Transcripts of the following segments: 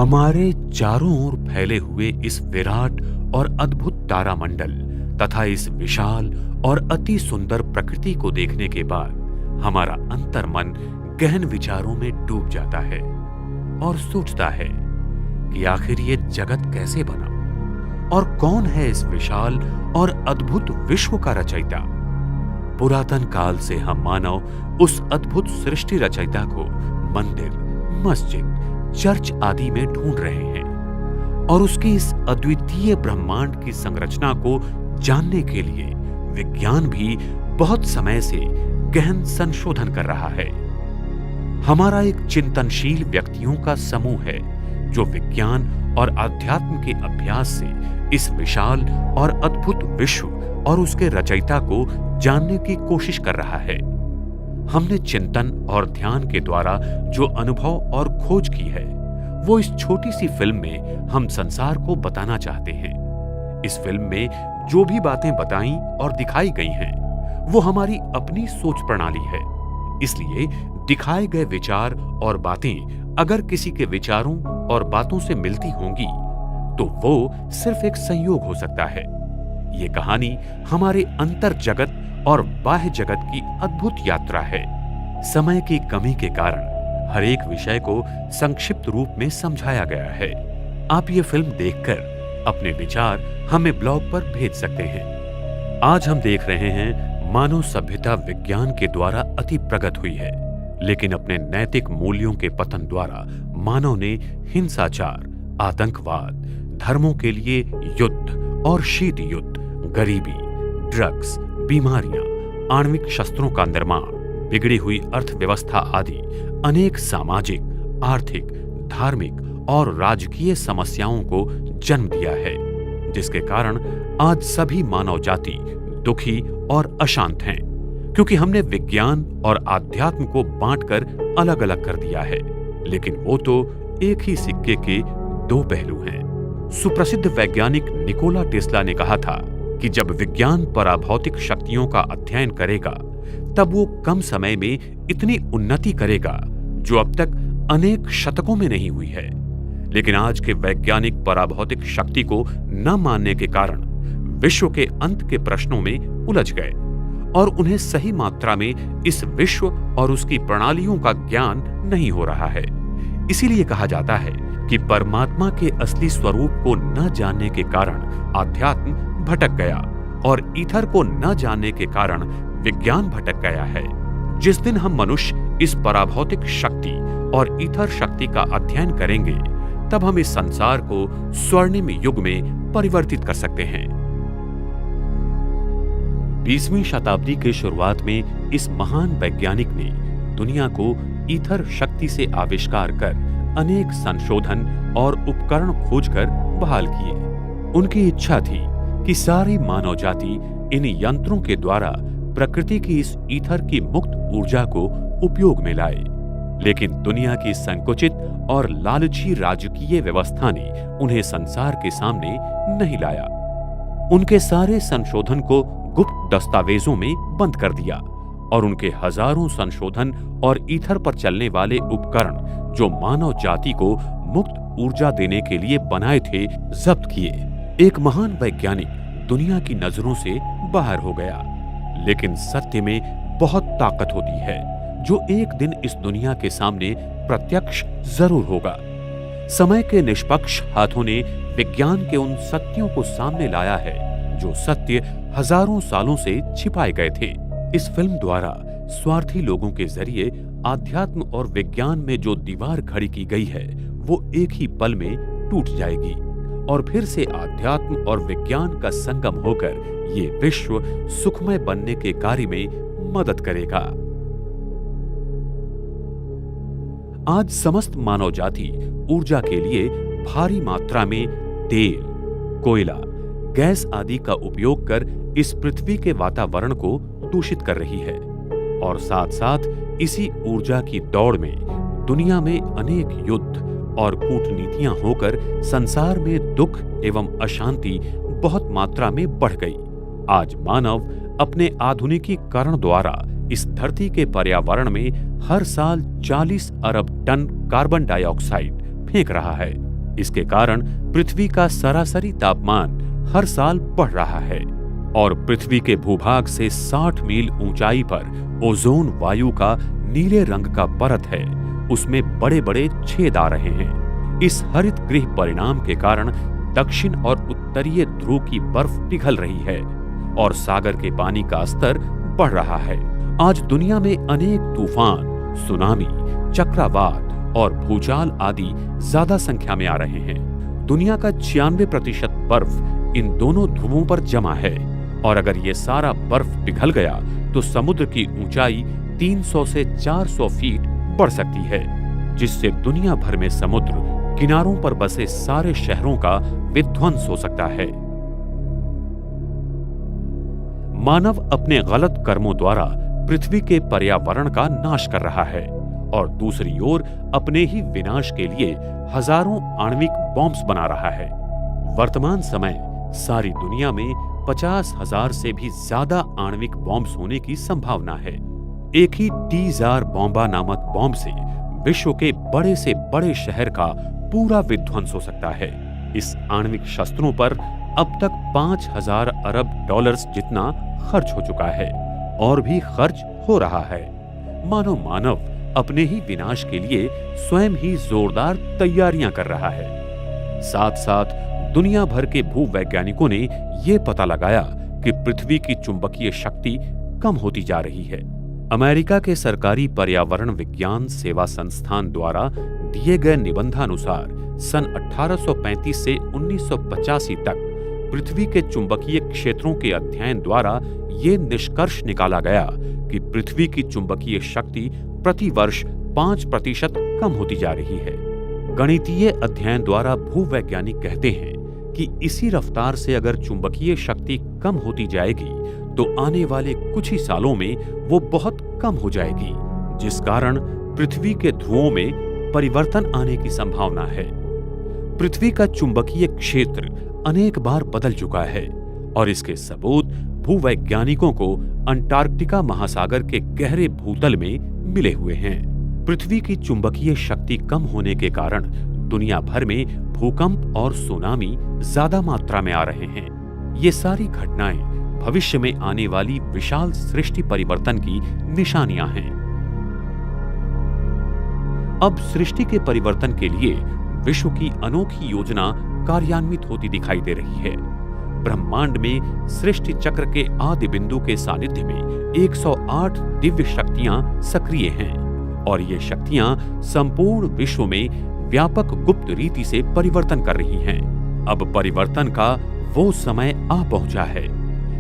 हमारे चारों ओर फैले हुए इस विराट और अद्भुत तारामंडल तथा इस विशाल और अति सुंदर प्रकृति को देखने के बाद हमारा अंतर्मन गहन विचारों में डूब जाता है और सोचता है कि आखिर ये जगत कैसे बना और कौन है इस विशाल और अद्भुत विश्व का रचयिता। पुरातन काल से हम मानव उस अद्भुत सृष्टि रचयिता को मंदिर, मस्जिद, चर्च आदि में ढूंढ रहे हैं और उसकी इस अद्वितीय ब्रह्मांड की संरचना को जानने के लिए विज्ञान भी बहुत समय से गहन संशोधन कर रहा है। हमारा एक चिंतनशील व्यक्तियों का समूह है जो विज्ञान और अध्यात्म के अभ्यास से इस विशाल और अद्भुत विश्व और उसके रचयिता को जानने की कोशिश कर रहा है। हमने चिंतन और ध्यान के द्वारा जो अनुभव और खोज की है वो इस छोटी सी फिल्म में हम संसार को बताना चाहते हैं। इस फिल्म में जो भी बातें बताई और दिखाई गई हैं वो हमारी अपनी सोच प्रणाली है, इसलिए दिखाए गए विचार और बातें अगर किसी के विचारों और बातों से मिलती होंगी तो वो सिर्फ एक संयोग हो सकता है। ये कहानी हमारे अंतर जगत और बाह्य जगत की अद्भुत यात्रा है। समय की कमी के कारण हर एक विषय को संक्षिप्त रूप में समझाया गया है। आप ये फिल्म देखकर अपने विचार हमें ब्लॉग पर भेज सकते हैं। आज हम देख रहे हैं मानव सभ्यता विज्ञान के द्वारा अति प्रगत हुई है, लेकिन अपने नैतिक मूल्यों के पतन द्वारा मानव ने हिंसाचार, आतंकवाद, धर्मों के लिए युद्ध और शीत युद्ध, गरीबी, ड्रग्स, बीमारियां, आणविक शस्त्रों का निर्माण, बिगड़ी हुई अर्थव्यवस्था आदि अनेक सामाजिक, आर्थिक, धार्मिक और राजकीय समस्याओं को जन्म दिया है, जिसके कारण आज सभी मानव जाति दुखी और अशांत हैं, क्योंकि हमने विज्ञान और आध्यात्म को बांटकर अलग अलग कर दिया है। लेकिन वो तो एक ही सिक्के के दो पहलू हैं। सुप्रसिद्ध वैज्ञानिक निकोला टेस्ला ने कहा था कि जब विज्ञान पराभौतिक शक्तियों का अध्ययन करेगा तब वो कम समय में इतनी उन्नति करेगा जो अब तक अनेक शतकों में नहीं हुई है। लेकिन आज के वैज्ञानिक पराभौतिक शक्ति को न मानने के कारण विश्व के अंत के प्रश्नों में उलझ गए और उन्हें सही मात्रा में इस विश्व और उसकी प्रणालियों का ज्ञान नहीं हो रहा है। इसीलिए कहा जाता है कि परमात्मा के असली स्वरूप को न जानने के कारण आध्यात्म भटक गया और ईथर को न जानने के कारण विज्ञान भटक गया है। जिस दिन हम मनुष्य इस पराभौतिक शक्ति और ईथर शक्ति का अध्ययन करेंगे तब हम इस संसार को स्वर्णिम युग में परिवर्तित कर सकते हैं। 20वीं शताब्दी के शुरुआत में इस महान वैज्ञानिक ने दुनिया को ईथर शक्ति से आविष्कार कर अनेक संशोधन और उपकरण खोजकर बहाल किए। उनकी इच्छा थी कि सारी मानव जाति इन यंत्रों के द्वारा प्रकृति की इस ईथर की मुक्त ऊर्जा को उपयोग में लाए, लेकिन दुनिया की संकुचित और लालची राजकीय व्यवस्था ने उन्हें संसार के सामने नहीं लाया। उनके सारे संशोधन को गुप्त दस्तावेजों में बंद कर दिया और उनके हजारों संशोधन और ईथर पर चलने वाले उपकरण जो मानव जाति को मुक्त ऊर्जा देने के लिए बनाए थे जब्त किए। एक महान वैज्ञानिक दुनिया की नजरों से बाहर हो गया, लेकिन सत्य में बहुत ताकत होती है जो एक दिन इस दुनिया के सामने प्रत्यक्ष जरूर होगा। समय के निष्पक्ष हाथों ने विज्ञान के उन सत्यों को सामने लाया है जो सत्य हजारों सालों से छिपाए गए थे। इस फिल्म द्वारा स्वार्थी लोगों के जरिए आध्यात्म और विज्ञान में जो दीवार खड़ी की गई है वो एक ही पल में टूट जाएगी और फिर से आध्यात्म और विज्ञान का संगम होकर ये विश्व सुखमय बनने के कार्य में मदद करेगा। आज समस्त मानव जाति ऊर्जा के लिए भारी मात्रा में तेल, कोयला, गैस आदि का उपयोग कर इस पृथ्वी के वातावरण को दूषित कर रही है और साथ साथ इसी ऊर्जा की दौड़ में दुनिया में अनेक युद्ध और कूटनीतियां होकर संसार में दुख एवं अशांति बहुत मात्रा में बढ़ गई। आज मानव अपने आधुनिकीकरण द्वारा इस धरती के पर्यावरण में हर साल 40 अरब टन कार्बन डाइऑक्साइड फेंक रहा है इसके कारण पृथ्वी का सरासरी तापमान हर साल बढ़ रहा है और पृथ्वी के भूभाग से 60 मील ऊंचाई पर ओजोन वायु का नीले रंग का परत है, उसमें बड़े बड़े छेद आ रहे हैं। इस हरित गृह परिणाम के कारण दक्षिण और उत्तरीय ध्रुव की बर्फ पिघल रही है और सागर के पानी का स्तर बढ़ रहा है। आज दुनिया में अनेक तूफान, सुनामी, चक्रवात और भूचाल आदि ज्यादा संख्या में आ रहे हैं। दुनिया का 96% बर्फ इन दोनों ध्रुवों पर जमा है और अगर ये सारा बर्फ पिघल गया तो समुद्र की ऊंचाई 300 से 400 फीट बढ़ सकती है, जिससे दुनिया भर में समुद्र किनारों पर बसे सारे शहरों का विध्वंस हो सकता है। मानव अपने गलत कर्मों द्वारा पृथ्वी के पर्यावरण का नाश कर रहा है और दूसरी ओर अपने ही विनाश के लिए हजारों आणविक बॉम्ब्स बना रहा है। वर्तमान समय सारी दुनिया में 50,000 से भी ज्यादा आणविक बॉम्ब्स होने की संभावना है। एक ही टी-जार बॉम्बा नामक बॉम्ब से विश्व के बड़े से बड़े शहर का पूरा विध्वंस हो सकता है। इस आणविक शस्त्रों पर अब तक 5,000 अरब डॉलर्स जितना खर्च हो चुका है और भी खर्च हो रहा है। मानव अपने ही विनाश के लिए स्वयं ही जोरदार तैयारियां कर रहा है। साथ साथ दुनिया भर के भूवैज्ञानिकों ने यह पता लगाया कि पृथ्वी की चुंबकीय शक्ति कम होती जा रही है। अमेरिका के सरकारी पर्यावरण विज्ञान सेवा संस्थान द्वारा दिए गए निबंधानुसार सन 1835 से 1985 तक पृथ्वी के चुंबकीय क्षेत्रों के अध्ययन द्वारा ये निष्कर्ष निकाला गया कि पृथ्वी की चुंबकीय शक्ति प्रति वर्ष 5% कम होती जा रही है। गणितीय अध्ययन द्वारा भूवैज्ञानिक कहते हैं कि इसी रफ्तार से अगर चुंबकीय शक्ति कम होती जाएगी तो आने वाले कुछ ही सालों में वो बहुत कम हो जाएगी, जिस कारण पृथ्वी के ध्रुवों में परिवर्तन आने की संभावना है। पृथ्वी का चुंबकीय क्षेत्र अनेक बार बदल चुका है और इसके सबूत भूवैज्ञानिकों को अंटार्कटिका महासागर के गहरे भूतल में मिले हुए हैं। पृथ्वी की चुंबकीय शक्ति कम होने के कारण दुनिया भर में भूकंप और सुनामी ज्यादा मात्रा में आ रहे हैं। ये सारी घटनाएं भविष्य में आने वाली विशाल सृष्टि परिवर्तन की निशानियां हैं। अब सृष्टि के परिवर्तन के लिए विश्व की अनोखी योजना कार्यान्वित होती दिखाई दे रही है। ब्रह्मांड में सृष्टि चक्र के आदि बिंदु के सानिध्य में 108 दिव्य शक्तियां सक्रिय हैं और ये शक्तियां संपूर्ण विश्व में व्यापक गुप्त रीति से परिवर्तन कर रही हैं। अब परिवर्तन का वो समय आ पहुंचा है,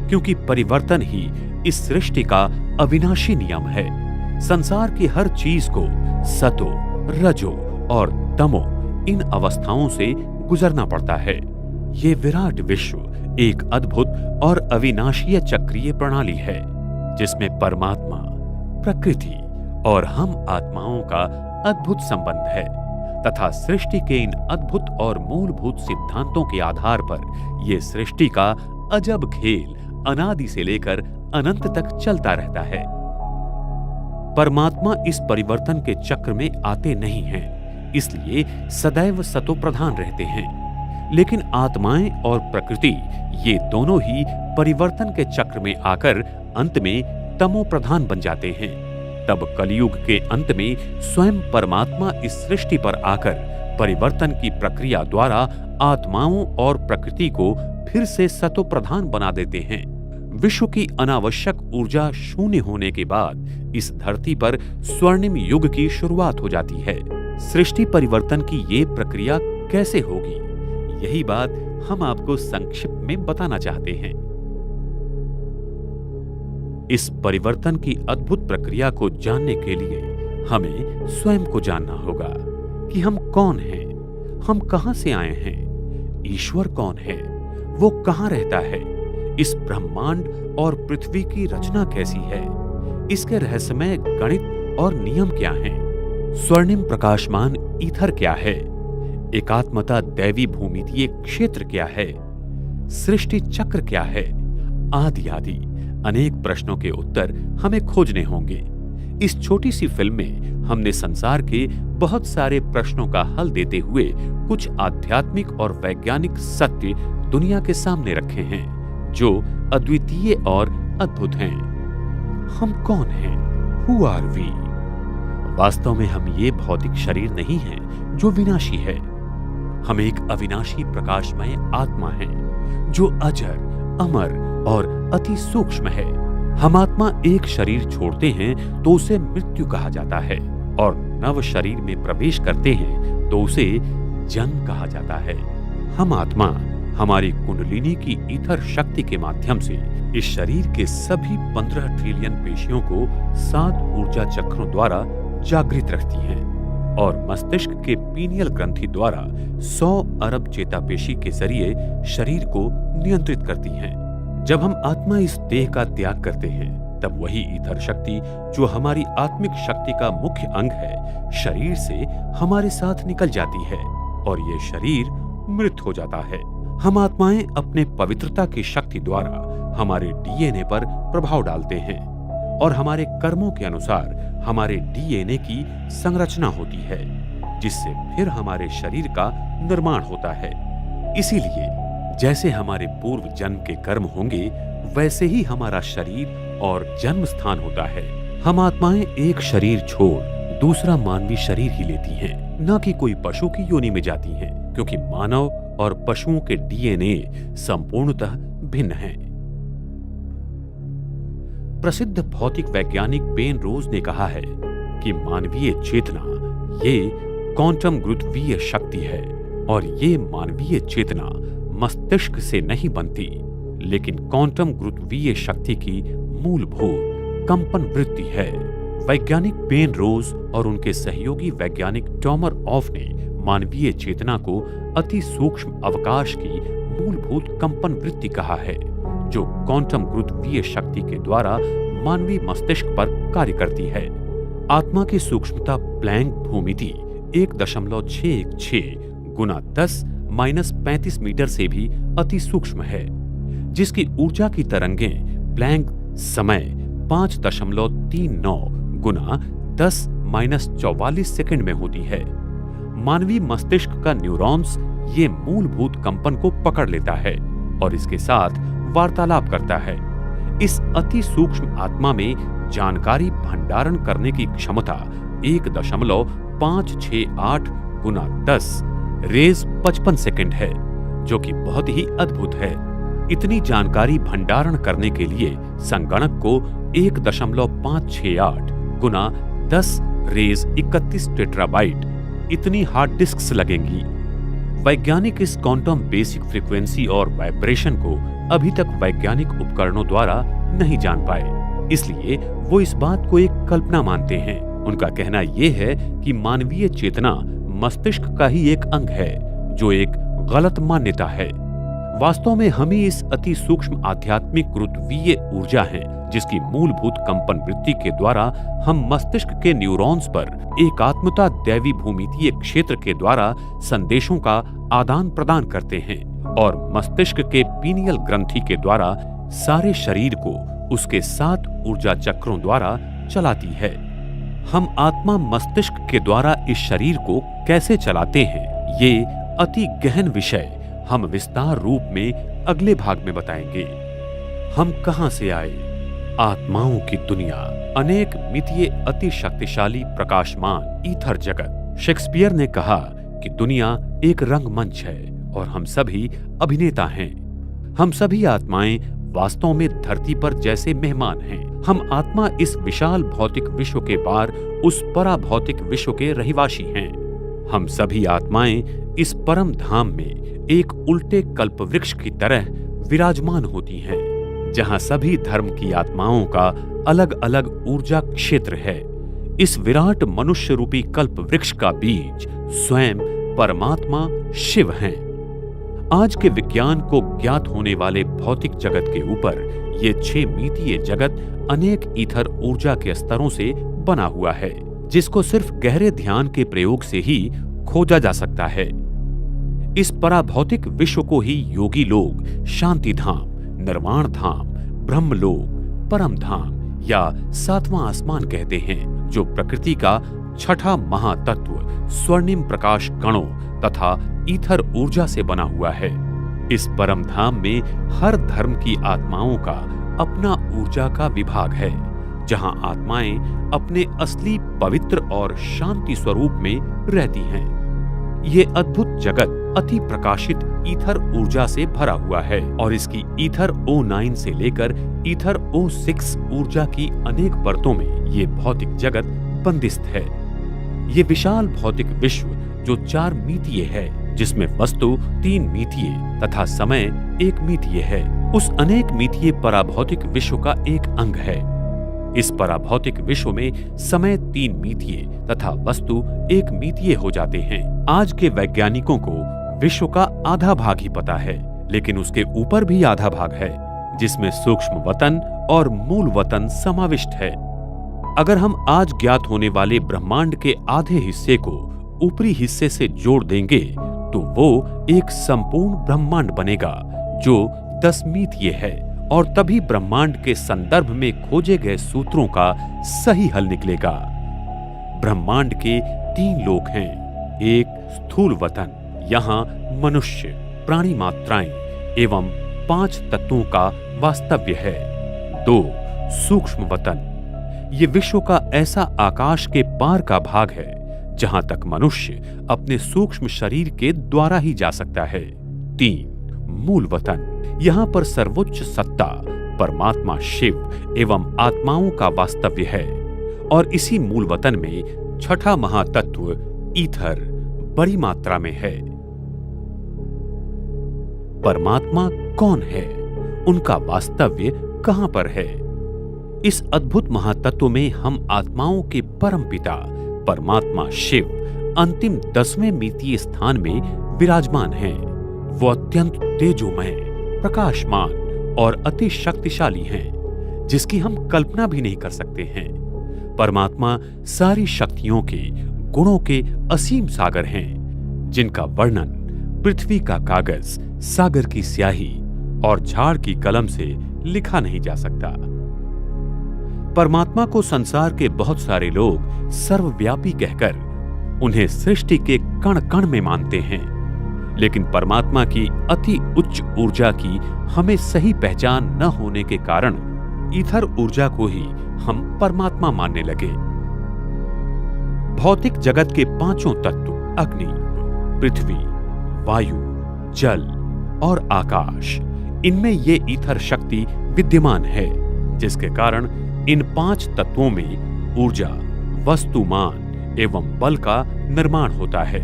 क्योंकि परिवर्तन ही इस सृष्टि का अविनाशी नियम है। संसार की हर चीज को सतो, रजो और तमो इन अवस्थाओं से गुजरना पड़ता है। ये विराट विश्व एक अद्भुत और अविनाशीय चक्रीय प्रणाली है, जिसमें परमात्मा, प्रकृति और हम आत्माओं का अद्भुत संबंध है तथा सृष्टि के इन अद्भुत और मूलभूत सिद्धांतों के आधार पर यह सृष्टि का अजब खेल अनादि से लेकर अनंत तक चलता रहता है। परमात्मा इस परिवर्तन के चक्र में आते नहीं हैं, इसलिए सदैव सतो प्रधान रहते हैं। लेकिन आत्माएं और प्रकृति ये दोनों ही परिवर्तन के चक्र में आकर अंत में तमो प्रधान बन जाते हैं। तब कलयुग के अंत में स्वयं परमात्मा इस सृष्टि पर आकर परिवर्तन की प्रक्रिया द्वारा आत्माओं और प्रकृति को फिर से सतो प्रधान बना देते हैं। विश्व की अनावश्यक ऊर्जा शून्य होने के बाद इस धरती पर स्वर्णिम युग की शुरुआत हो जाती है। सृष्टि परिवर्तन की ये प्रक्रिया कैसे होगी, यही बात हम आपको संक्षिप्त में बताना चाहते हैं। इस परिवर्तन की अद्भुत प्रक्रिया को जानने के लिए हमें स्वयं को जानना होगा कि हम कौन हैं, हम कहां से आए हैं, ईश्वर कौन है, वो कहां रहता है, इस ब्रह्मांड और पृथ्वी की रचना कैसी है, इसके रहस्यमय गणित और नियम क्या हैं, स्वर्णिम प्रकाशमान ईथर क्या है, एकात्मता दैवी भूमितीय क्षेत्र क्या है, सृष्टि चक्र क्या है, आदि आदि अनेक प्रश्नों के उत्तर हमें खोजने होंगे। इस छोटी सी फिल्म में हमने संसार के बहुत सारे प्रश्नों का हल देते हुए कुछ आध्यात्मिक और वैज्ञानिक सत्य दुनिया के सामने रखे हैं जो अद्वितीय और अद्भुत हैं। हम कौन हैं? Who are we? वास्तव में हम ये भौतिक शरीर नहीं हैं जो विनाशी है। हम एक अविनाशी प्रकाशमय आत्मा हैं जो अजर, अमर और अति सूक्ष्म है। हम आत्मा एक शरीर छोड़ते हैं तो उसे मृत्यु कहा जाता है और नव शरीर में प्रवेश करते हैं तो उसे जन्म कहा जाता है। हम आत्मा हमारी कुंडलिनी की ईथर शक्ति के माध्यम से इस शरीर के सभी 15 ट्रिलियन पेशियों को 7 ऊर्जा चक्रों द्वारा जागृत रखती हैं और मस्तिष्क के पीनियल ग्रंथि द्वारा 100 अरब चेतापेशी के जरिए शरीर को नियंत्रित करती हैं। जब हम आत्मा इस देह का त्याग करते हैं तब वही ईथर शक्ति जो हमारी आत्मिक शक्ति का मुख्य अंग है शरीर से हमारे साथ निकल जाती है और ये शरीर मृत हो जाता है। हम आत्माएं अपने पवित्रता की शक्ति द्वारा हमारे डीएनए पर प्रभाव डालते हैं और हमारे कर्मों के अनुसार हमारे डीएनए की संरचना होती है जिससे फिर हमारे शरीर का निर्माण होता है। इसीलिए जैसे हमारे पूर्व जन्म के कर्म होंगे वैसे ही हमारा शरीर और जन्म स्थान होता है। हम आत्माएं एक शरीर छोड़ दूसरा मानवीय शरीर ही लेती हैं, न कि कोई पशु की योनि में जाती हैं, क्योंकि मानव और पशुओं के डीएनए संपूर्णतः भिन्न हैं। प्रसिद्ध भौतिक वैज्ञानिक पेन रोज ने कहा है कि मानवीय चेतना ये क्वांटम गुरुत्वीय शक्ति है और ये मानवीय चेतना मस्तिष्क से नहीं बनती लेकिन क्वांटम गुरुत्वीय शक्ति की मूलभूत कंपन वृत्ति है। वैज्ञानिक पेन रोज और उनके सहयोगी वैज्ञानिक टॉमर ऑफ ने मानवीय चेतना को अति सूक्ष्म अवकाश की मूलभूत कंपन वृत्ति कहा है जो क्वांटम गुरुत्वीय शक्ति के द्वारा मानवीय मस्तिष्क पर कार्य करती है। आत्मा की सूक्ष्मता प्लैंक भूमिति 1.616 गुना 10⁻35 मीटर से भी अति सूक्ष्म है, जिसकी ऊर्जा की तरंगें प्लैंक समय 5.39 गुना 10⁻44 सेकंड में होती है। मानवीय मस्तिष्क का न्यूरॉन्स ये मूलभूत कंपन को पकड़ लेता है और इसके साथ वार्तालाप करता है। इस अति सूक्ष्म आत्मा में जानकारी भंडारण करने की क्षमता 1.568 गुना 10 रेज 55 सेकंड है, जो कि बहुत ही अद्भुत है। इतनी जानकारी भंडारण करने के लिए संगणक को 1.568 गुना 10 रेज 31 टेट्राबाइट इतनी हार्ड डिस्क्स लगेंगी। वैज्ञानिक इस क्वांटम बेसिक फ्रीक्वेंसी और वाइब्रेशन को अभी तक वैज्ञानिक उपकरणों द्वारा नहीं जान पाए, इसलिए वो इस बात को एक कल्पना मानते हैं। उनका कहना यह है कि मानवीय चेतना मस्तिष्क का ही एक अंग है, जो एक गलत मान्यता है। वास्तव में हम ही इस अति सूक्ष्म आध्यात्मिक गुरुत्वीय ऊर्जा हैं, जिसकी मूलभूत कंपन वृत्ति के द्वारा हम मस्तिष्क के न्यूरॉन्स पर एकात्मता दैवी भूमितीय क्षेत्र के द्वारा संदेशों का आदान प्रदान करते हैं और मस्तिष्क के पीनियल ग्रंथि के द्वारा सारे शरीर को उसके 7 ऊर्जा चक्रों द्वारा चलाती है। हम आत्मा मस्तिष्क के द्वारा इस शरीर को कैसे चलाते हैं, ये अति गहन विषय हम विस्तार रूप में अगले भाग में बताएंगे। हम कहां से आए? आत्माओं की दुनिया, अनेक मितीय अति शक्तिशाली प्रकाशमान ईथर जगत। शेक्सपियर ने कहा कि दुनिया एक रंगमंच है और हम सभी अभिनेता हैं। हम सभी आत्माएं वास्तव में धरती पर जैसे मेहमान हैं। हम आत्मा इस विशाल भौतिक विश्व के पार उस पराभौतिक विश्व के रहिवासी हैं। हम सभी आत्माएं इस परम धाम में एक उल्टे कल्पवृक्ष की तरह विराजमान होती हैं, जहां सभी धर्म की आत्माओं का अलग अलग ऊर्जा क्षेत्र है। इस विराट मनुष्य रूपी कल्पवृक्ष का बीज स्वयं परमात्मा शिव हैं। आज के विज्ञान को ज्ञात होने वाले भौतिक जगत के ऊपर ये 6 मितीय जगत अनेक ईथर ऊर्जा के स्तरों से बना हुआ है, जिसको सिर्फ गहरे ध्यान के प्रयोग से ही खोजा जा सकता है। इस पराभौतिक विश्व को ही योगी लोग शांति धाम, निर्वाण धाम, ब्रह्मलोक, परम धाम या सातवां आसमान कहते हैं, जो प्रकृति का छठा महातत्व स्वर्णिम प्रकाश कणों तथा ईथर ऊर्जा से बना हुआ है। इस परम धाम में हर धर्म की आत्माओं का अपना ऊर्जा का विभाग है, जहां आत्माएं अपने असली पवित्र और शांति स्वरूप में रहती हैं। ये अद्भुत जगत अति प्रकाशित ईथर ऊर्जा से भरा हुआ है और इसकी ईथर O9 से लेकर ईथर O6 ऊर्जा की अनेक परतों में ये भौतिक जगत बंदिस्त है। ये विशाल भौतिक विश्व जो 4 मितीय है, जिसमें वस्तु 3 मितीय तथा समय 1 मितीय है, उस अनेक मितीय पराभौतिक विश्व का एक अंग है। इस पराभौतिक विश्व में समय 3 मितीय तथा वस्तु 1 मितीय हो जाते हैं। आज के वैज्ञानिकों को विश्व का आधा भाग ही पता है, लेकिन उसके ऊपर भी आधा भाग है, जिसमें सूक्ष्म वतन और मूल वतन समाविष्ट है। अगर हम आज ज्ञात होने वाले ब्रह्मांड के आधे हिस्से को ऊपरी हिस्से से जोड़ देंगे तो वो एक संपूर्ण ब्रह्मांड बनेगा जो 10 मितीय है, और तभी ब्रह्मांड के संदर्भ में खोजे गए सूत्रों का सही हल निकलेगा। ब्रह्मांड के 3 लोक हैं। एक स्थूल वतन, यहाँ मनुष्य, प्राणी मात्राएं एवं 5 तत्वों का वास्तव्य है। 2 सूक्ष्म वतन, ये विश्व का ऐसा आकाश के पार का भाग है जहां तक मनुष्य अपने सूक्ष्म शरीर के द्वारा ही जा सकता है। 3 मूल वतन, यहाँ पर सर्वोच्च सत्ता परमात्मा शिव एवं आत्माओं का वास्तव्य है, और इसी मूल वतन में छठा महातत्व ईथर बड़ी मात्रा में है। परमात्मा कौन है? उनका वास्तव्य कहां पर है? इस अद्भुत महातत्व में हम आत्माओं के परम पिता परमात्मा शिव अंतिम 10वें मितीय स्थान में विराजमान हैं। वो अत्यंत तेजोमय, प्रकाशमान और अति शक्तिशाली हैं, जिसकी हम कल्पना भी नहीं कर सकते हैं। परमात्मा सारी शक्तियों के, गुणों के असीम सागर हैं, जिनका वर्णन पृथ्वी का कागज, सागर की स्याही और झाड़ की कलम से लिखा नहीं जा सकता। परमात्मा को संसार के बहुत सारे लोग सर्वव्यापी कहकर उन्हें सृष्टि के कण कण में मानते हैं, लेकिन परमात्मा की अति उच्च ऊर्जा की हमें सही पहचान न होने के कारण ईथर ऊर्जा को ही हम परमात्मा मानने लगे। भौतिक जगत के 5 तत्व अग्नि, पृथ्वी, वायु, जल और आकाश, इनमें ये ईथर शक्ति विद्यमान है, जिसके कारण इन 5 तत्वों में ऊर्जा, वस्तुमान एवं बल का निर्माण होता है।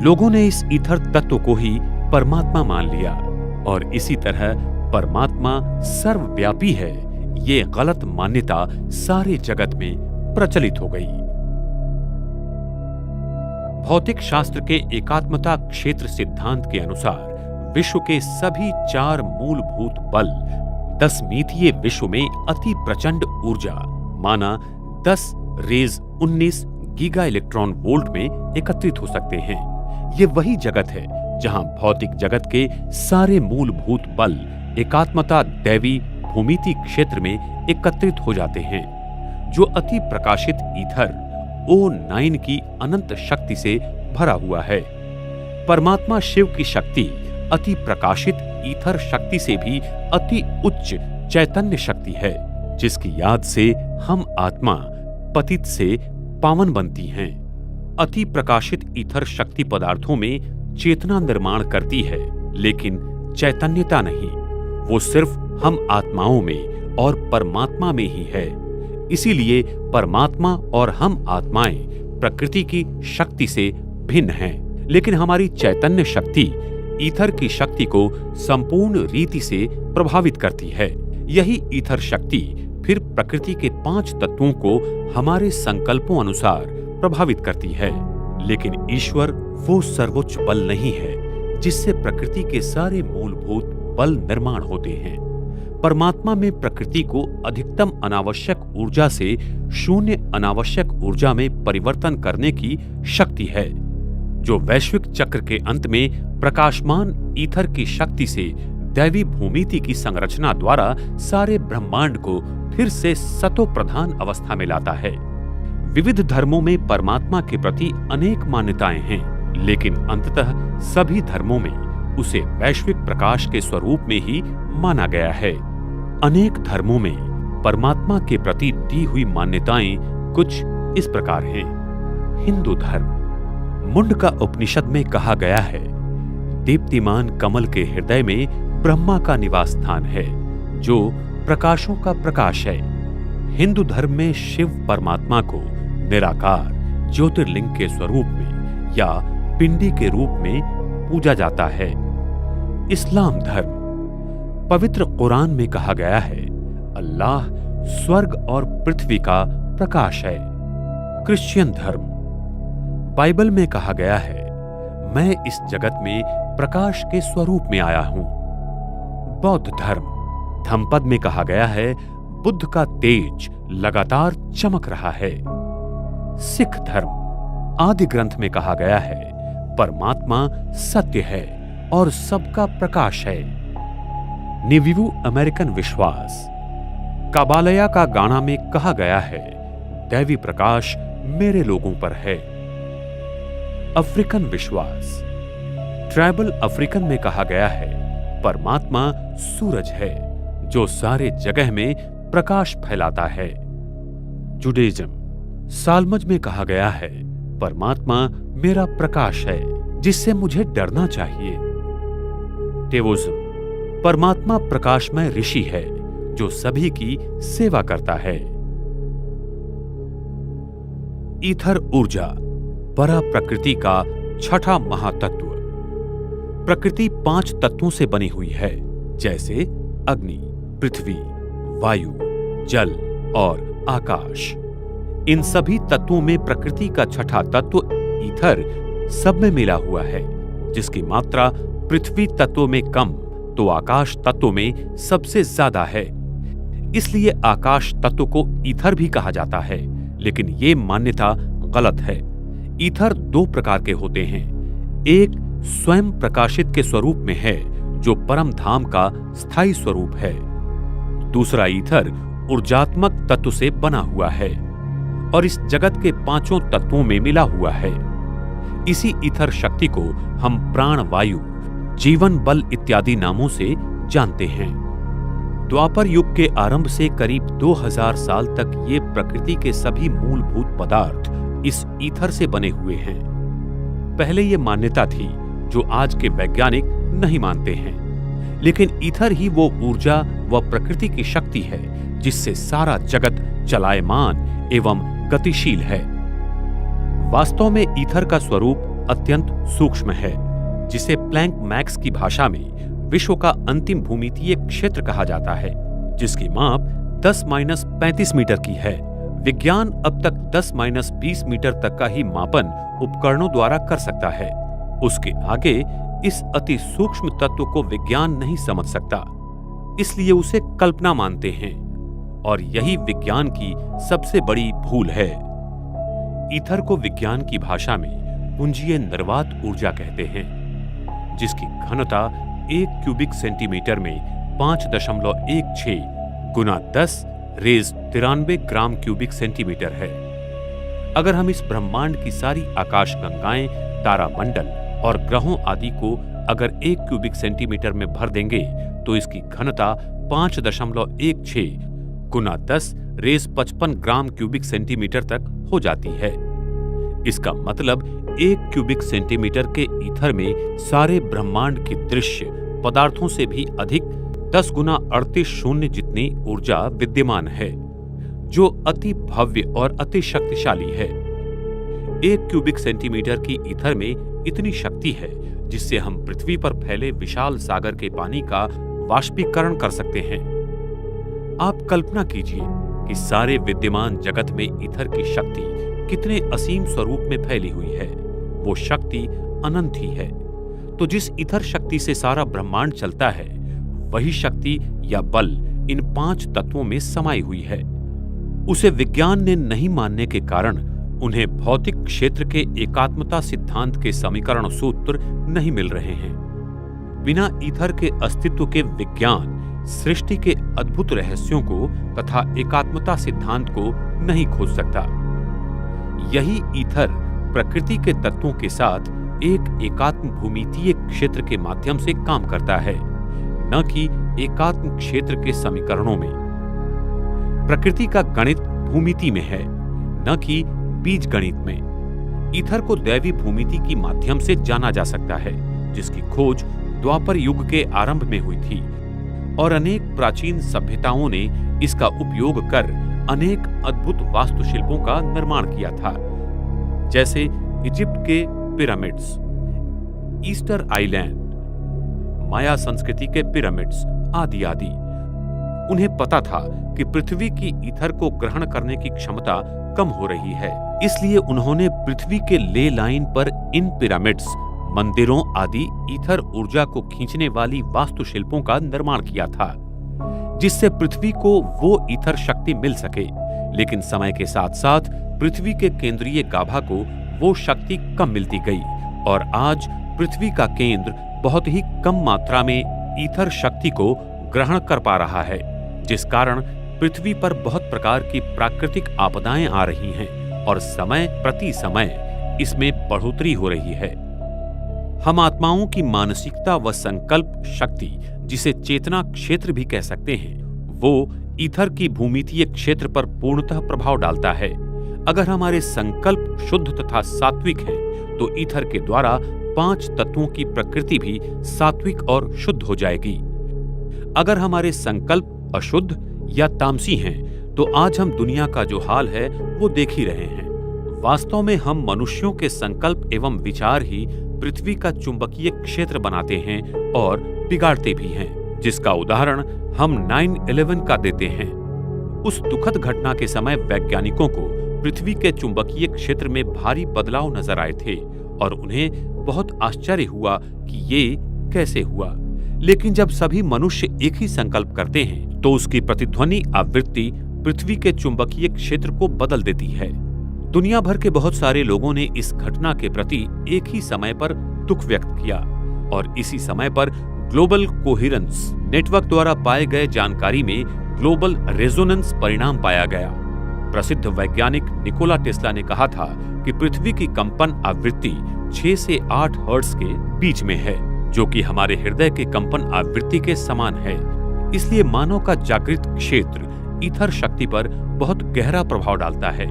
लोगों ने इस ईथर तत्व को ही परमात्मा मान लिया, और इसी तरह परमात्मा सर्वव्यापी है, ये गलत मान्यता सारे जगत में प्रचलित हो गई। भौतिक शास्त्र के एकात्मता क्षेत्र सिद्धांत के अनुसार विश्व के सभी 4 मूलभूत बल 10 मितीय विश्व में अति प्रचंड ऊर्जा माना 10 रेज 19 गीगा इलेक्ट्रॉन वोल्ट में एकत्रित हो सकते हैं। ये वही जगत है जहां भौतिक जगत के सारे मूलभूत बल एकात्मता दैवी भूमिति क्षेत्र में एकत्रित हो जाते हैं, जो अति प्रकाशित ईथर O9 की अनंत शक्ति से भरा हुआ है। परमात्मा शिव की शक्ति अति प्रकाशित ईथर शक्ति से भी अति उच्च चैतन्य शक्ति है, जिसकी याद से हम आत्मा पतित से पावन बनती हैं। अति प्रकाशित ईथर शक्ति पदार्थों में चेतना निर्माण करती है, लेकिन चैतन्यता नहीं। वो सिर्फ हम आत्माओं में और परमात्मा में ही है। इसीलिए परमात्मा और हम आत्माएं प्रकृति की शक्ति से भिन्न हैं, लेकिन हमारी चैतन्य शक्ति ईथर की शक्ति को संपूर्ण रीति से प्रभावित करती है। यही ईथर शक्ति फिर प्रकृति के 5 तत्वों को हमारे संकल्पों अनुसार प्रभावित करती है। लेकिन ईश्वर वो सर्वोच्च बल नहीं है जिससे प्रकृति के सारे मूलभूत बल निर्माण होते हैं। परमात्मा में प्रकृति को अधिकतम अनावश्यक ऊर्जा से शून्य अनावश्यक ऊर्जा में परिवर्तन करने की शक्ति है, जो वैश्विक चक्र के अंत में प्रकाशमान ईथर की शक्ति से दैवी भूमिति की संरचना द्वारा सारे ब्रह्मांड को फिर से सतो प्रधान अवस्था में लाता है। विविध धर्मों में परमात्मा के प्रति अनेक मान्यताएं हैं, लेकिन अंततः सभी धर्मों में उसे वैश्विक प्रकाश के स्वरूप में ही माना गया है। अनेक धर्मों में परमात्मा के प्रति दी हुई मान्यताएं कुछ इस प्रकार हैं। हिंदू धर्म, मुंडका उपनिषद में कहा गया है, दीप्तिमान कमल के हृदय में ब्रह्मा का निवास स्थान है, जो प्रकाशों का प्रकाश है। हिंदू धर्म में शिव परमात्मा को निराकार ज्योतिर्लिंग के स्वरूप में या पिंडी के रूप में पूजा जाता है। इस्लाम धर्म, पवित्र कुरान में कहा गया है, अल्लाह स्वर्ग और पृथ्वी का प्रकाश है। क्रिश्चियन धर्म, बाइबल में कहा गया है, मैं इस जगत में प्रकाश के स्वरूप में आया हूं। बौद्ध धर्म, धम्मपद में कहा गया है, बुद्ध का तेज लगातार चमक रहा है। सिख धर्म, आदि ग्रंथ में कहा गया है, परमात्मा सत्य है और सबका प्रकाश है। नेविवू अमेरिकन विश्वास, काबालया का गाना में कहा गया है, दैवी प्रकाश मेरे लोगों पर है। अफ्रीकन विश्वास, ट्राइबल अफ्रीकन में कहा गया है, परमात्मा सूरज है जो सारे जगह में प्रकाश फैलाता है। जुडाइज्म, साल्मज में कहा गया है, परमात्मा मेरा प्रकाश है जिससे मुझे डरना चाहिए। टेओइज्म, परमात्मा प्रकाशमय ऋषि है जो सभी की सेवा करता है। ईथर ऊर्जा, परा प्रकृति का छठा महातत्व। प्रकृति 5 तत्वों से बनी हुई है, जैसे अग्नि, पृथ्वी, वायु, जल और आकाश। इन सभी तत्वों में प्रकृति का छठा तत्व ईथर सब में मिला हुआ है, जिसकी मात्रा पृथ्वी तत्व में कम तो आकाश तत्व में सबसे ज्यादा है। इसलिए आकाश तत्व को ईथर भी कहा जाता है, लेकिन ये मान्यता गलत है। ईथर 2 प्रकार के होते हैं। एक स्वयं प्रकाशित के स्वरूप में है, जो परम धाम का स्थायी स्वरूप है। दूसरा ईथर ऊर्जात्मक तत्व से बना हुआ है और इस जगत के 5 तत्वों में मिला हुआ है। इसी ईथर शक्ति को हम प्राण वायु, जीवन बल इत्यादि नामों से जानते हैं। द्वापर युग के आरंभ से करीब 2000 साल तक ये प्रकृति के सभी मूलभूत पदार्थ इस ईथर से बने हुए हैं। पहले ये मान्यता थी जो आज के वैज्ञानिक नहीं मानते हैं, लेकिन ईथर ही वो ऊर्जा व प्रकृति की शक्ति है जिससे सारा जगत चलायमान एवं गतिशील है। वास्तव में ईथर का स्वरूप अत्यंत सूक्ष्म है, जिसे प्लैंक मैक्स की भाषा में विश्व का अंतिम भूमितीय क्षेत्र कहा जाता है, जिसकी माप 10-35 मीटर की है। विज्ञान अब तक 10-20 मीटर तक का ही मापन उपकरणों द्वारा कर सकता है। उसके आगे इस अति सूक्ष्म तत्व को विज्ञान नहीं समझ सकता, इसलिए उसे कल्पना मानते हैं, और यही विज्ञान की सबसे बड़ी भूल है। ईथर को विज्ञान की भाषा में पुंजीय निर्वात ऊर्जा कहते हैं, जिसकी घनता 1 क्यूबिक सेंटीमीटर में 5.16 गुना 10⁻93 ग्राम क्यूबिक सेंटीमीटर है। अगर हम इस ब्रह्मांड की सारी आकाश गंगाएं, तारामंडल और ग्रहों आदि को अगर 1 क्यूबिक सेंटीमीटर में भर देंगे तो इसकी घनता 5.16 गुना 10⁻55 ग्राम क्यूबिक सेंटीमीटर तक हो जाती है। इसका मतलब 1 क्यूबिक सेंटीमीटर के ईथर में सारे ब्रह्मांड की दृश्य पदार्थों से भी अधिक 10 गुना 38 शून्य जितनी ऊर्जा विद्यमान है, जो अति भव्य और अति शक्तिशाली है। 1 क्यूबिक सेंटीमीटर की ईथर में इतनी शक्ति है जिससे हम पृथ्वी पर फैले विशाल सागर के पानी का वाष्पीकरण कर सकते हैं। आप कल्पना कीजिए कि सारे विद्यमान जगत में ईथर की शक्ति कितने असीम स्वरूप में फैली हुई है। वो शक्ति अनंत ही है। तो जिस ईथर शक्ति से सारा ब्रह्मांड चलता है, वही शक्ति या बल इन 5 तत्वों में समाई हुई है। उसे विज्ञान ने नहीं मानने के कारण उन्हें भौतिक क्षेत्र के एकात्मता सिद्धांत के समीकरण सूत्र नहीं मिल रहे हैं। बिना ईथर के अस्तित्व के विज्ञान सृष्टि के अद्भुत रहस्यों को तथा एकात्मता सिद्धांत को नहीं खोज सकता। यही ईथर प्रकृति के तत्वों के साथ एक एकात्म भूमितीय क्षेत्र के माध्यम से काम करता है, न कि एकात्म क्षेत्र के समीकरणों में। प्रकृति का गणित भूमिति में है, न कि बीज गणित में। ईथर को दैवी भूमिति की माध्यम से जाना जा सकता है, जिसकी खोज द्वापर युग के आरंभ में हुई थी और अनेक प्राचीन सभ्यताओं ने इसका उपयोग कर अनेक अद्भुत वास्तुशिल्पों का निर्माण किया था, जैसे इजिप्ट के पिरामिड्स, ईस्टर आइलैंड, माया संस्कृति के पिरामिड्स आदि आदि। उन्हें पता था कि पृथ्वी की ईथर को ग्रहण करने की क्षमता कम हो रही है, इसलिए उन्होंने पृथ्वी के ले लाइन पर इन पिरामिड्स, मंदिरों आदि ईथर ऊर्जा को खींचने वाली वास्तुशिल्पों का निर्माण किया था, जिससे पृथ्वी को वो ईथर शक्ति मिल सके। लेकिन समय के साथ साथ पृथ्वी के केंद्रीय गाभा को वो शक्ति कम मिलती गई और आज पृथ्वी का केंद्र बहुत ही कम मात्रा में ईथर शक्ति को ग्रहण कर पा रहा है, जिस कारण पृथ्वी पर बहुत प्रकार की प्राकृतिक आपदाएं आ रही हैं और समय प्रति समय इसमें बढ़ोतरी हो रही है। हम आत्माओं की मानसिकता व संकल्प शक्ति, जिसे चेतना क्षेत्र भी कह सकते हैं, वो ईथर की भूमितीय क्षेत्र पर पूर्णतः प्रभाव डालता है। अगर हमारे संकल्प शुद्ध तथा सात्विक हैं, तो ईथर के द्वारा 5 तत्वों की प्रकृति भी सात्विक और शुद्ध हो जाएगी। अगर हमारे संकल्प अशुद्ध या तामसी हैं, तो आज हम दुनिया का जो हाल है वो देख ही रहे हैं। वास्तव में हम मनुष्यों के संकल्प एवं विचार ही पृथ्वी का चुंबकीय क्षेत्र बनाते हैं और बिगाड़ते भी हैं, जिसका उदाहरण हम 9/11 का देते हैं। उस दुखद घटना के समय वैज्ञानिकों को पृथ्वी के चुंबकीय क्षेत्र में भारी बदलाव नजर आए थे और उन्हें बहुत आश्चर्य हुआ कि ये कैसे हुआ। लेकिन जब सभी मनुष्य एक ही संकल्प करते हैं, तो उसकी प्रतिध्वनि आवृत्ति पृथ्वी के चुंबकीय क्षेत्र को बदल देती है। दुनिया भर के बहुत सारे लोगों ने इस घटना के प्रति एक ही समय पर दुख व्यक्त किया और इसी समय पर ग्लोबल कोहेरेंस नेटवर्क द्वारा पाए गए जानकारी में ग्लोबल रेजोनेंस परिणाम पाया गया। प्रसिद्ध वैज्ञानिक निकोला टेस्ला ने कहा था कि पृथ्वी की कंपन आवृत्ति 6 से 8 हर्ट्ज के बीच में है, जो कि हमारे हृदय के कंपन आवृत्ति के समान है। इसलिए मानव का जागृत क्षेत्र ईथर शक्ति पर बहुत गहरा प्रभाव डालता है।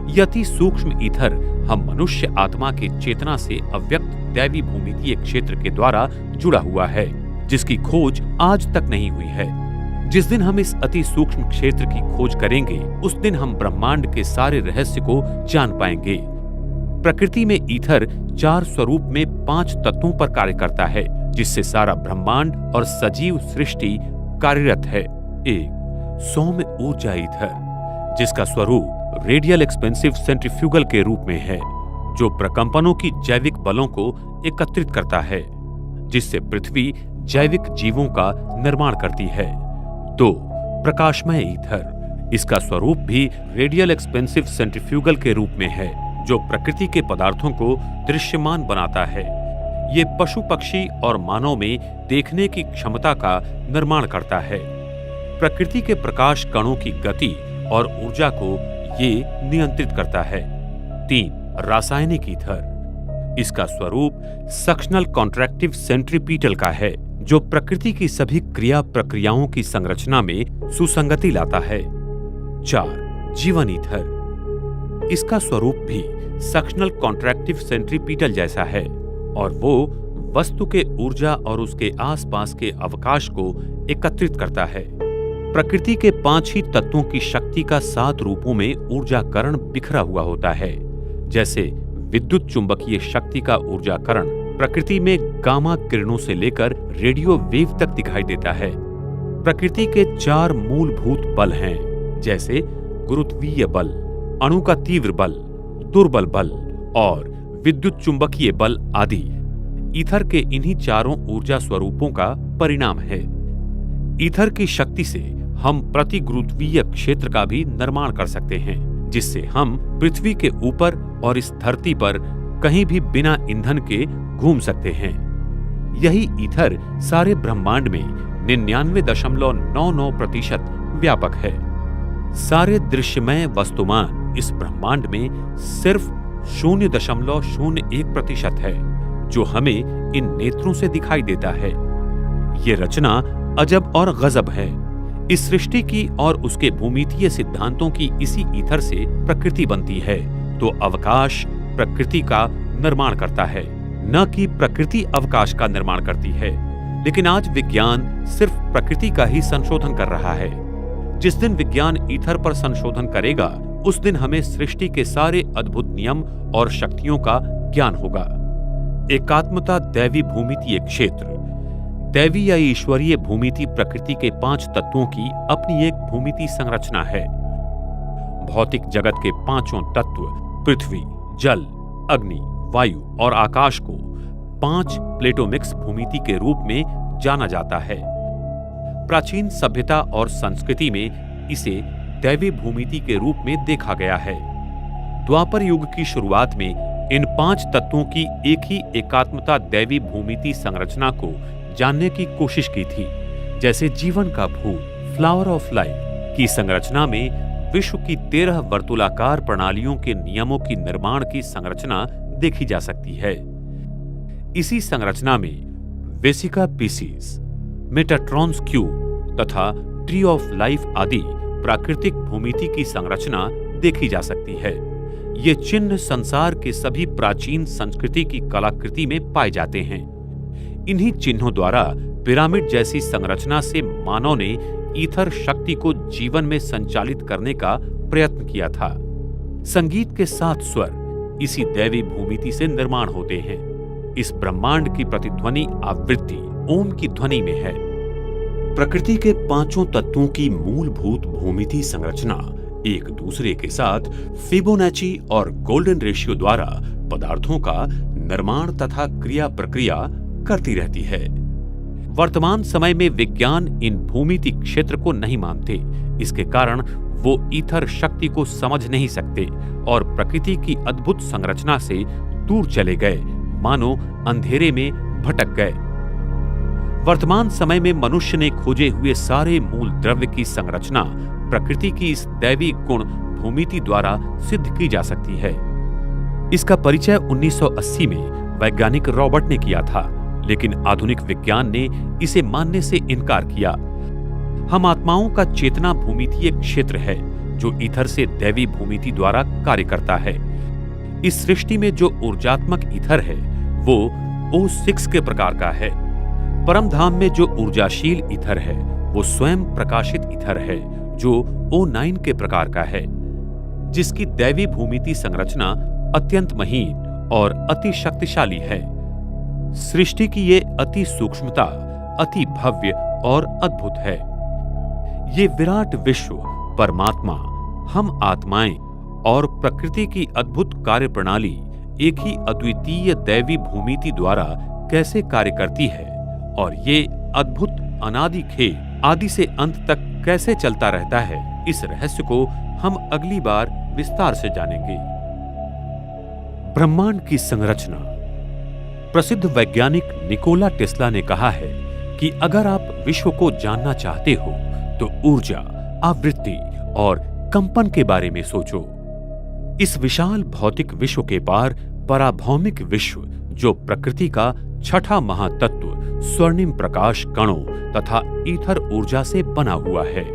यह अति सूक्ष्म ईथर हम मनुष्य आत्मा के चेतना से अव्यक्त दैवी भूमितीय क्षेत्र के द्वारा जुड़ा हुआ है, जिसकी खोज आज तक नहीं हुई है। जिस दिन हम इस अति सूक्ष्म क्षेत्र की खोज करेंगे, उस दिन हम ब्रह्मांड के सारे रहस्य को जान पाएंगे। प्रकृति में ईथर 4 स्वरूप में 5 तत्वों पर कार्य करता है, जिससे सारा ब्रह्मांड और सजीव सृष्टि कार्यरत है। 1. सौम्य ऊर्जा ईथर, जिसका स्वरूप रेडियल एक्सपेंसिव सेंट्रीफ्यूगल के रूप में है, जो प्रकंपनों की जैविक बलों को एकत्रित करता है, जिससे पृथ्वी जैविक जीवों का निर्माण करती है। 2. प्रकाशमय ईथर, इसका स्वरूप भी रेडियल एक्सपेंसिव सेंट्रीफ्यूगल के रूप में है, जो प्रकृति के पदार्थों को दृश्यमान बनाता है। ये पशु पक्षी और मानव में देखने की क्षमता का निर्माण करता है। प्रकृति के प्रकाश कणों की गति और ऊर्जा को ये नियंत्रित करता है। 3. रासायनिक ईथर, इसका स्वरूप सक्शनल कॉन्ट्रैक्टिव सेंट्रीपीटल का है, जो प्रकृति की सभी क्रिया प्रक्रियाओं की संरचना में सुसंगति लाता है। 4. जीवन ईथर, इसका स्वरूप भी सक्शनल कॉन्ट्रैक्टिव सेंट्रीपीटल जैसा है और वो वस्तु के ऊर्जा और उसके आसपास के अवकाश को एकत्रित करता है। प्रकृति के 5 ही तत्वों की शक्ति का 7 रूपों में ऊर्जाकरण बिखरा हुआ होता है, जैसे विद्युत चुंबकीय शक्ति का ऊर्जाकरण प्रकृति में गामा किरणों से लेकर रेडियो वेव तक दिखाई देता है। प्रकृति के 4 मूलभूत बल हैं, जैसे गुरुत्वीय बल, अणु का तीव्र बल, दुर्बल बल और विद्युत चुंबकीय बल आदि। ईथर के इन्हीं चारों ऊर्जा स्वरूपों का परिणाम है। ईथर की शक्ति से हम प्रतिगुरुत्वीय क्षेत्र का भी निर्माण कर सकते हैं, जिससे हम पृथ्वी के ऊपर और इस धरती पर कहीं भी बिना ईंधन के घूम सकते हैं। यही ईथर सारे ब्रह्मांड में 99.99% व्यापक है। सारे दृश्यमय वस्तुमान इस ब्रह्मांड में सिर्फ 0.01% है जो हमें इन नेत्रों से दिखाई देता है। ये रचना अजब और गजब है। इस सृष्टि की और उसके भूमितीय सिद्धांतों की इसी ईथर से प्रकृति बनती है, तो अवकाश प्रकृति का निर्माण करता है, न कि प्रकृति अवकाश का निर्माण करती है। लेकिन आज विज्ञान सिर्फ प्रकृति का ही संशोधन कर रहा है। जिस दिन विज्ञान ईथर पर संशोधन करेगा, उस दिन हमें सृष्टि के सारे अद्भुत नियम और शक्तियों का ज्ञान होगा। एकात्मता दैवी भूमितीय क्षेत्र। दैवी या ईश्वरीय भूमिति प्रकृति के 5 तत्वों की अपनी एक भूमिति संरचना है। भौतिक जगत के 5 तत्व पृथ्वी, जल, अग्नि, वायु और आकाश को 5 प्लेटोमिक्स भूमिति के रूप में जाना जाता है। प्राचीन सभ्यता और संस्कृति में इसे दैवी भूमिति के रूप में देखा गया है। द्वापर युग की शुरुआत में इन 5 तत्वों की एक ही एकात्मता दैवी भूमिति संरचना को जानने की कोशिश की थी। जैसे जीवन का भूत, फ्लावर ऑफ लाइफ की संरचना में विश्व की 13 वर्तुलाकार प्रणालियों के नियमों की निर्माण की संरचना देखी जा सकती है। इसी संरचना में वेसिका पीसीस, मेटाट्रॉन्स क्यूब तथा ट्री ऑफ लाइफ आदि प्राकृतिक भूमिति की संरचना देखी जा सकती है। ये चिन्ह संसार के सभी प्राचीन संस्कृति की कलाकृति में पाए जाते हैं। इन्हीं चिन्हों द्वारा पिरामिड जैसी संरचना से मानव ने ईथर शक्ति को जीवन में संचालित करने का प्रयत्न किया था। संगीत के 7 स्वर इसी दैवी भूमिति से निर्माण होते हैं। इस ब्रह्मांड की प्रतिध्वनि आवृत्ति ओम की ध्वनि में है। प्रकृति के 5 तत्वों की मूलभूत भूमिति संरचना एक दूसरे के साथ फिबोनाची और गोल्डन रेशियो द्वारा पदार्थों का निर्माण तथा क्रिया प्रक्रिया करती रहती है। वर्तमान समय में विज्ञान इन भूमिति क्षेत्र को नहीं मानते। इसके कारण वो ईथर शक्ति को समझ नहीं सकते और प्रकृति की अद्भुत संरचना से दूर चले गए, मानो अंधेरे में भटक गए। वर्तमान समय में मनुष्य ने खोजे हुए सारे मूल द्रव्य की संरचना प्रकृति की इस दैवी गुण भूमिति द्वारा सिद्ध की जा सकती है। इसका परिचय 1980 में वैज्ञानिक रॉबर्ट ने किया था, लेकिन आधुनिक विज्ञान ने इसे मानने से इनकार किया। हम आत्माओं का चेतना भूमितीय क्षेत्र है जो ईथर से दैवी भूमिति द्वारा कार्य करता है। इस सृष्टि में जो ऊर्जात्मक ईथर है वो O6 के प्रकार का है। परम धाम में जो ऊर्जाशील ईथर है वो स्वयं प्रकाशित ईथर है जो O9 के प्रकार का है, जिसकी दैवी भूमिति संरचना अत्यंत महीन और अति शक्तिशाली है। सृष्टि की ये अति सूक्ष्मता अति भव्य और अद्भुत है। ये विराट विश्व, परमात्मा, हम आत्माएं और प्रकृति की अद्भुत कार्य प्रणाली एक ही अद्वितीय दैवी भूमिति द्वारा कैसे कार्य करती है और ये अद्भुत अनादि खेल आदि से अंत तक कैसे चलता रहता है, इस रहस्य को हम अगली बार विस्तार से जानेंगे। ब्रह्मांड की संरचना। प्रसिद्ध वैज्ञानिक निकोला टेस्ला ने कहा है कि अगर आप विश्व को जानना चाहते हो तो ऊर्जा, आवृत्ति और कंपन के बारे में सोचो। इस विशाल भौतिक विश्व के पार पराभौमिक विश्व, जो प्रकृति का 6ठा महातत्व स्वर्णिम प्रकाश कणों तथा ईथर ऊर्जा से बना हुआ है।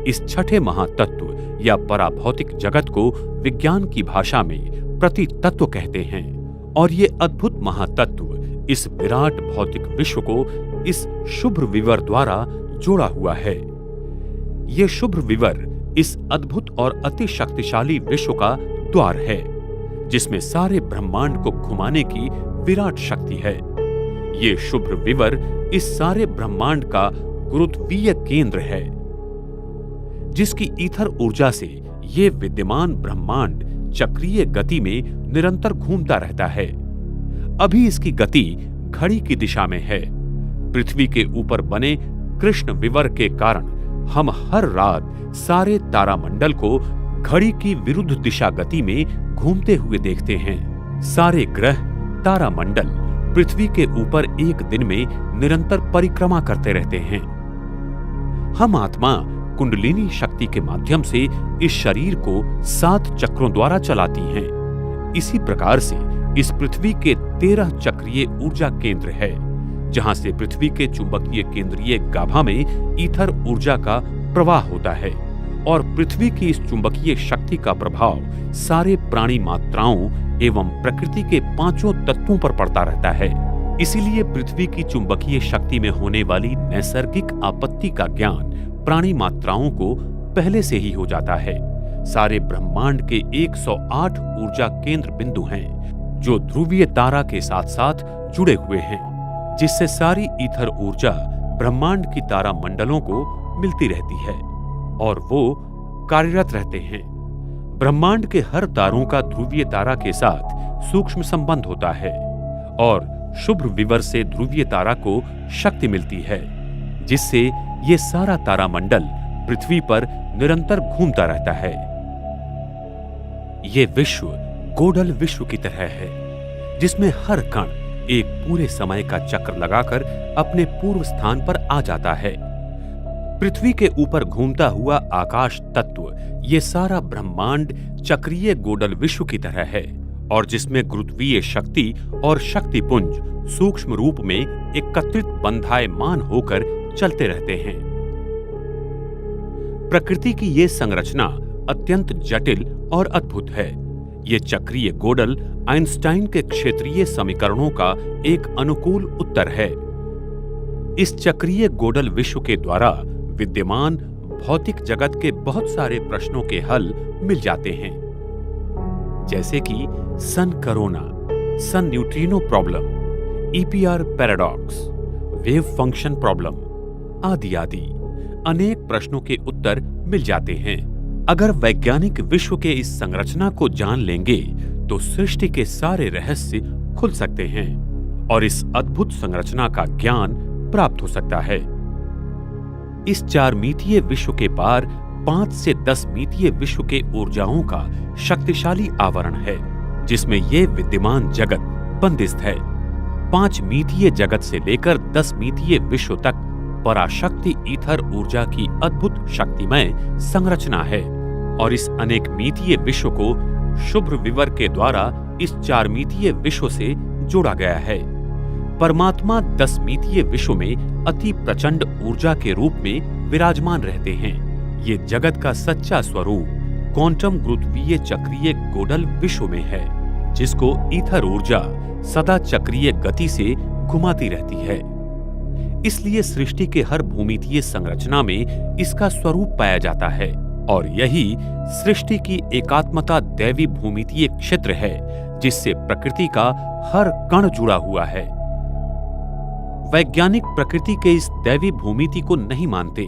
इस 6ठे महातत्व या पराभौतिक जगत को विज्ञान की भाषा में प्रतितत्व कहते हैं और ये अद्भुत महातत्व इस विराट भौतिक विश्व को इस शुभ्र विवर द्वारा जोड़ा हुआ है। ये शुभ्र विवर इस अद्भुत और अति शक्तिशाली विश्व का द्वार है, जिसमें सारे ब्रह्मांड को घुमाने की विराट शक्ति है। ये शुभ्र विवर इस सारे ब्रह्मांड का गुरुत्वीय केंद्र है, जिसकी ईथर ऊर्जा से ये विद्यमान ब्रह्मांड चक्रीय गति में निरंतर घूमता रहता है। अभी इसकी गति घड़ी की दिशा में है। पृथ्वी के ऊपर बने कृष्ण विवर के कारण हम हर रात सारे तारामंडल को घड़ी की विरुद्ध दिशा गति में घूमते हुए देखते हैं। सारे ग्रह, तारामंडल पृथ्वी के ऊपर एक दिन में निरंतर परिक्रमा करते रहते हैं। हम आत्मा कुंडलिनी शक्ति के माध्यम से इस शरीर को 7 चक्रों द्वारा चलाती हैं। इसी प्रकार से इस पृथ्वी के 13 चक्रीय ऊर्जा केंद्र है, जहां से पृथ्वी के चुंबकीय केंद्रीय गाभा में ईथर ऊर्जा का प्रवाह होता है और पृथ्वी की इस चुंबकीय शक्ति का प्रभाव सारे प्राणी मात्राओं एवं प्रकृति के 5 तत्वों पर पड़ता रहता है। इसीलिए पृथ्वी की चुंबकीय शक्ति में होने वाली नैसर्गिक आपत्ति का ज्ञान प्राणी मात्राओं को पहले से ही हो जाता है। सारे ब्रह्मांड के 108 ऊर्जा केंद्र बिंदु हैं, जो ध्रुवीय तारा के साथ साथ जुड़े हुए हैं, जिससे सारी ईथर ऊर्जा ब्रह्मांड की तारा मंडलों को मिलती रहती है और वो कार्यरत रहते हैं। ब्रह्मांड के हर तारों का ध्रुवीय तारा के साथ सूक्ष्म संबंध होता है और शुभ्र विवर से ध्रुवीय तारा को शक्ति मिलती है, जिससे ये सारा तारामंडल पृथ्वी पर निरंतर घूमता रहता है। ये विश्व गोडल विश्व की तरह है, जिसमें हर कण एक पूरे समय का चक्र लगाकर अपने पूर्व स्थान पर आ जाता है। पृथ्वी के ऊपर घूमता हुआ आकाश तत्व ये सारा ब्रह्मांड चक्रीय गोडल विश्व की तरह है और जिसमें गुरुत्वीय शक्ति और शक्तिपुंज सूक्ष्म रूप में एकत्रित बंधायमान होकर चलते रहते हैं। प्रकृति की ये संरचना अत्यंत जटिल और अद्भुत है। ये चक्रीय गोडल आइंस्टाइन के क्षेत्रीय समीकरणों का एक अनुकूल उत्तर है। इस चक्रीय गोडल विश्व के द्वारा विद्यमान भौतिक जगत के बहुत सारे प्रश्नों के हल मिल जाते हैं, जैसे कि sun corona, sun neutrino problem, EPR paradox, wave function problem आदि आदि अनेक प्रश्नों के उत्तर मिल जाते हैं। अगर वैज्ञानिक विश्व के इस संरचना को जान लेंगे तो सृष्टि के सारे रहस्य खुल सकते हैं और इस अद्भुत संरचना का ज्ञान प्राप्त हो सकता है। इस 4 मितीय विश्व के पार 5 से 10 मितीय विश्व के ऊर्जाओं का शक्तिशाली आवरण है, जिसमें ये विद्यमान जगत बंदिस्त है। 5 मितीय जगत से लेकर 10 मितीय विश्व तक पराशक्ति ईथर ऊर्जा की अद्भुत शक्तिमय संरचना है और इस अनेक मितीय विश्व को शुभ्र विवर के द्वारा इस 4 मितीय विश्व से जोड़ा गया है। परमात्मा 10 मितीय विश्व में अति प्रचंड ऊर्जा के रूप में विराजमान रहते हैं। ये जगत का सच्चा स्वरूप क्वांटम गुरुत्वीय चक्रीय गोडल विश्व में है, जिसको ईथर ऊर्जा सदा चक्रीय गति से घुमाती रहती है। इसलिए सृष्टि के हर भूमितीय संरचना में इसका स्वरूप पाया जाता है और यही सृष्टि की एकात्मता दैवी भूमितीय क्षेत्र है, जिससे प्रकृति का हर कण जुड़ा हुआ है। वैज्ञानिक प्रकृति के इस दैवी भूमिति को नहीं मानते,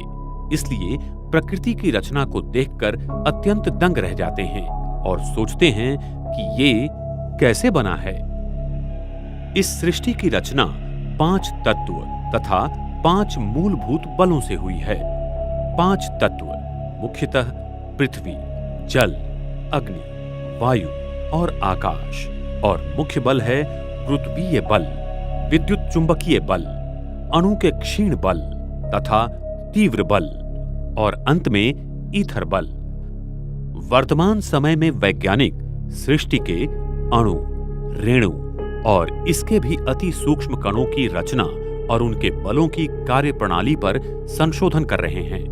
इसलिए प्रकृति की रचना को देखकर अत्यंत दंग रह जाते हैं और सोचते हैं कि ये कैसे बना है। इस सृष्टि की रचना 5 तत्व तथा 5 मूलभूत बलों से हुई है। 5 तत्व मुख्यतः पृथ्वी, जल, अग्नि, वायु और आकाश, और मुख्य बल है गुरुत्वीय बल, विद्युत चुंबकीय बल, अणु के क्षीण बल तथा तीव्र बल और अंत में ईथर बल। वर्तमान समय में वैज्ञानिक सृष्टि के अणु, रेणु और इसके भी अति सूक्ष्म कणों की रचना और उनके बलों की कार्यप्रणाली पर संशोधन कर रहे हैं।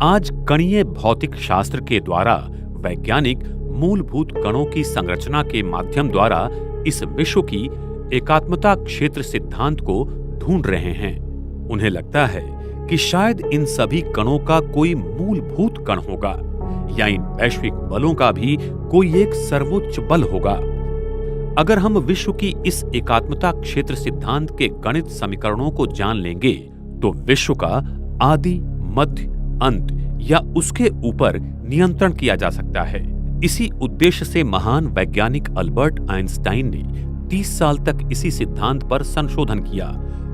आज कणीय भौतिक शास्त्र के द्वारा वैज्ञानिक मूलभूत कणों की संरचना के माध्यम द्वारा इस विश्व की एकात्मता क्षेत्र सिद्धांत को ढूंढ रहे हैं। उन्हें लगता है कि शायद इन सभी कणों का कोई मूलभूत कण होगा या इन वैश्विक बलों का भी कोई एक सर्वोच्च बल होगा। अगर हम विश्व की इस एकात्मता क्षेत्र सिद्धांत के गणित समीकरणों को जान लेंगे तो विश्व का आदि, मध्य, अंत या उसके ऊपर नियंत्रण किया जा सकता है। इसी उद्देश्य से महान वैज्ञानिक अल्बर्ट आइंस्टाइन ने 30 साल तक इसी सिद्धांत पर संशोधन किया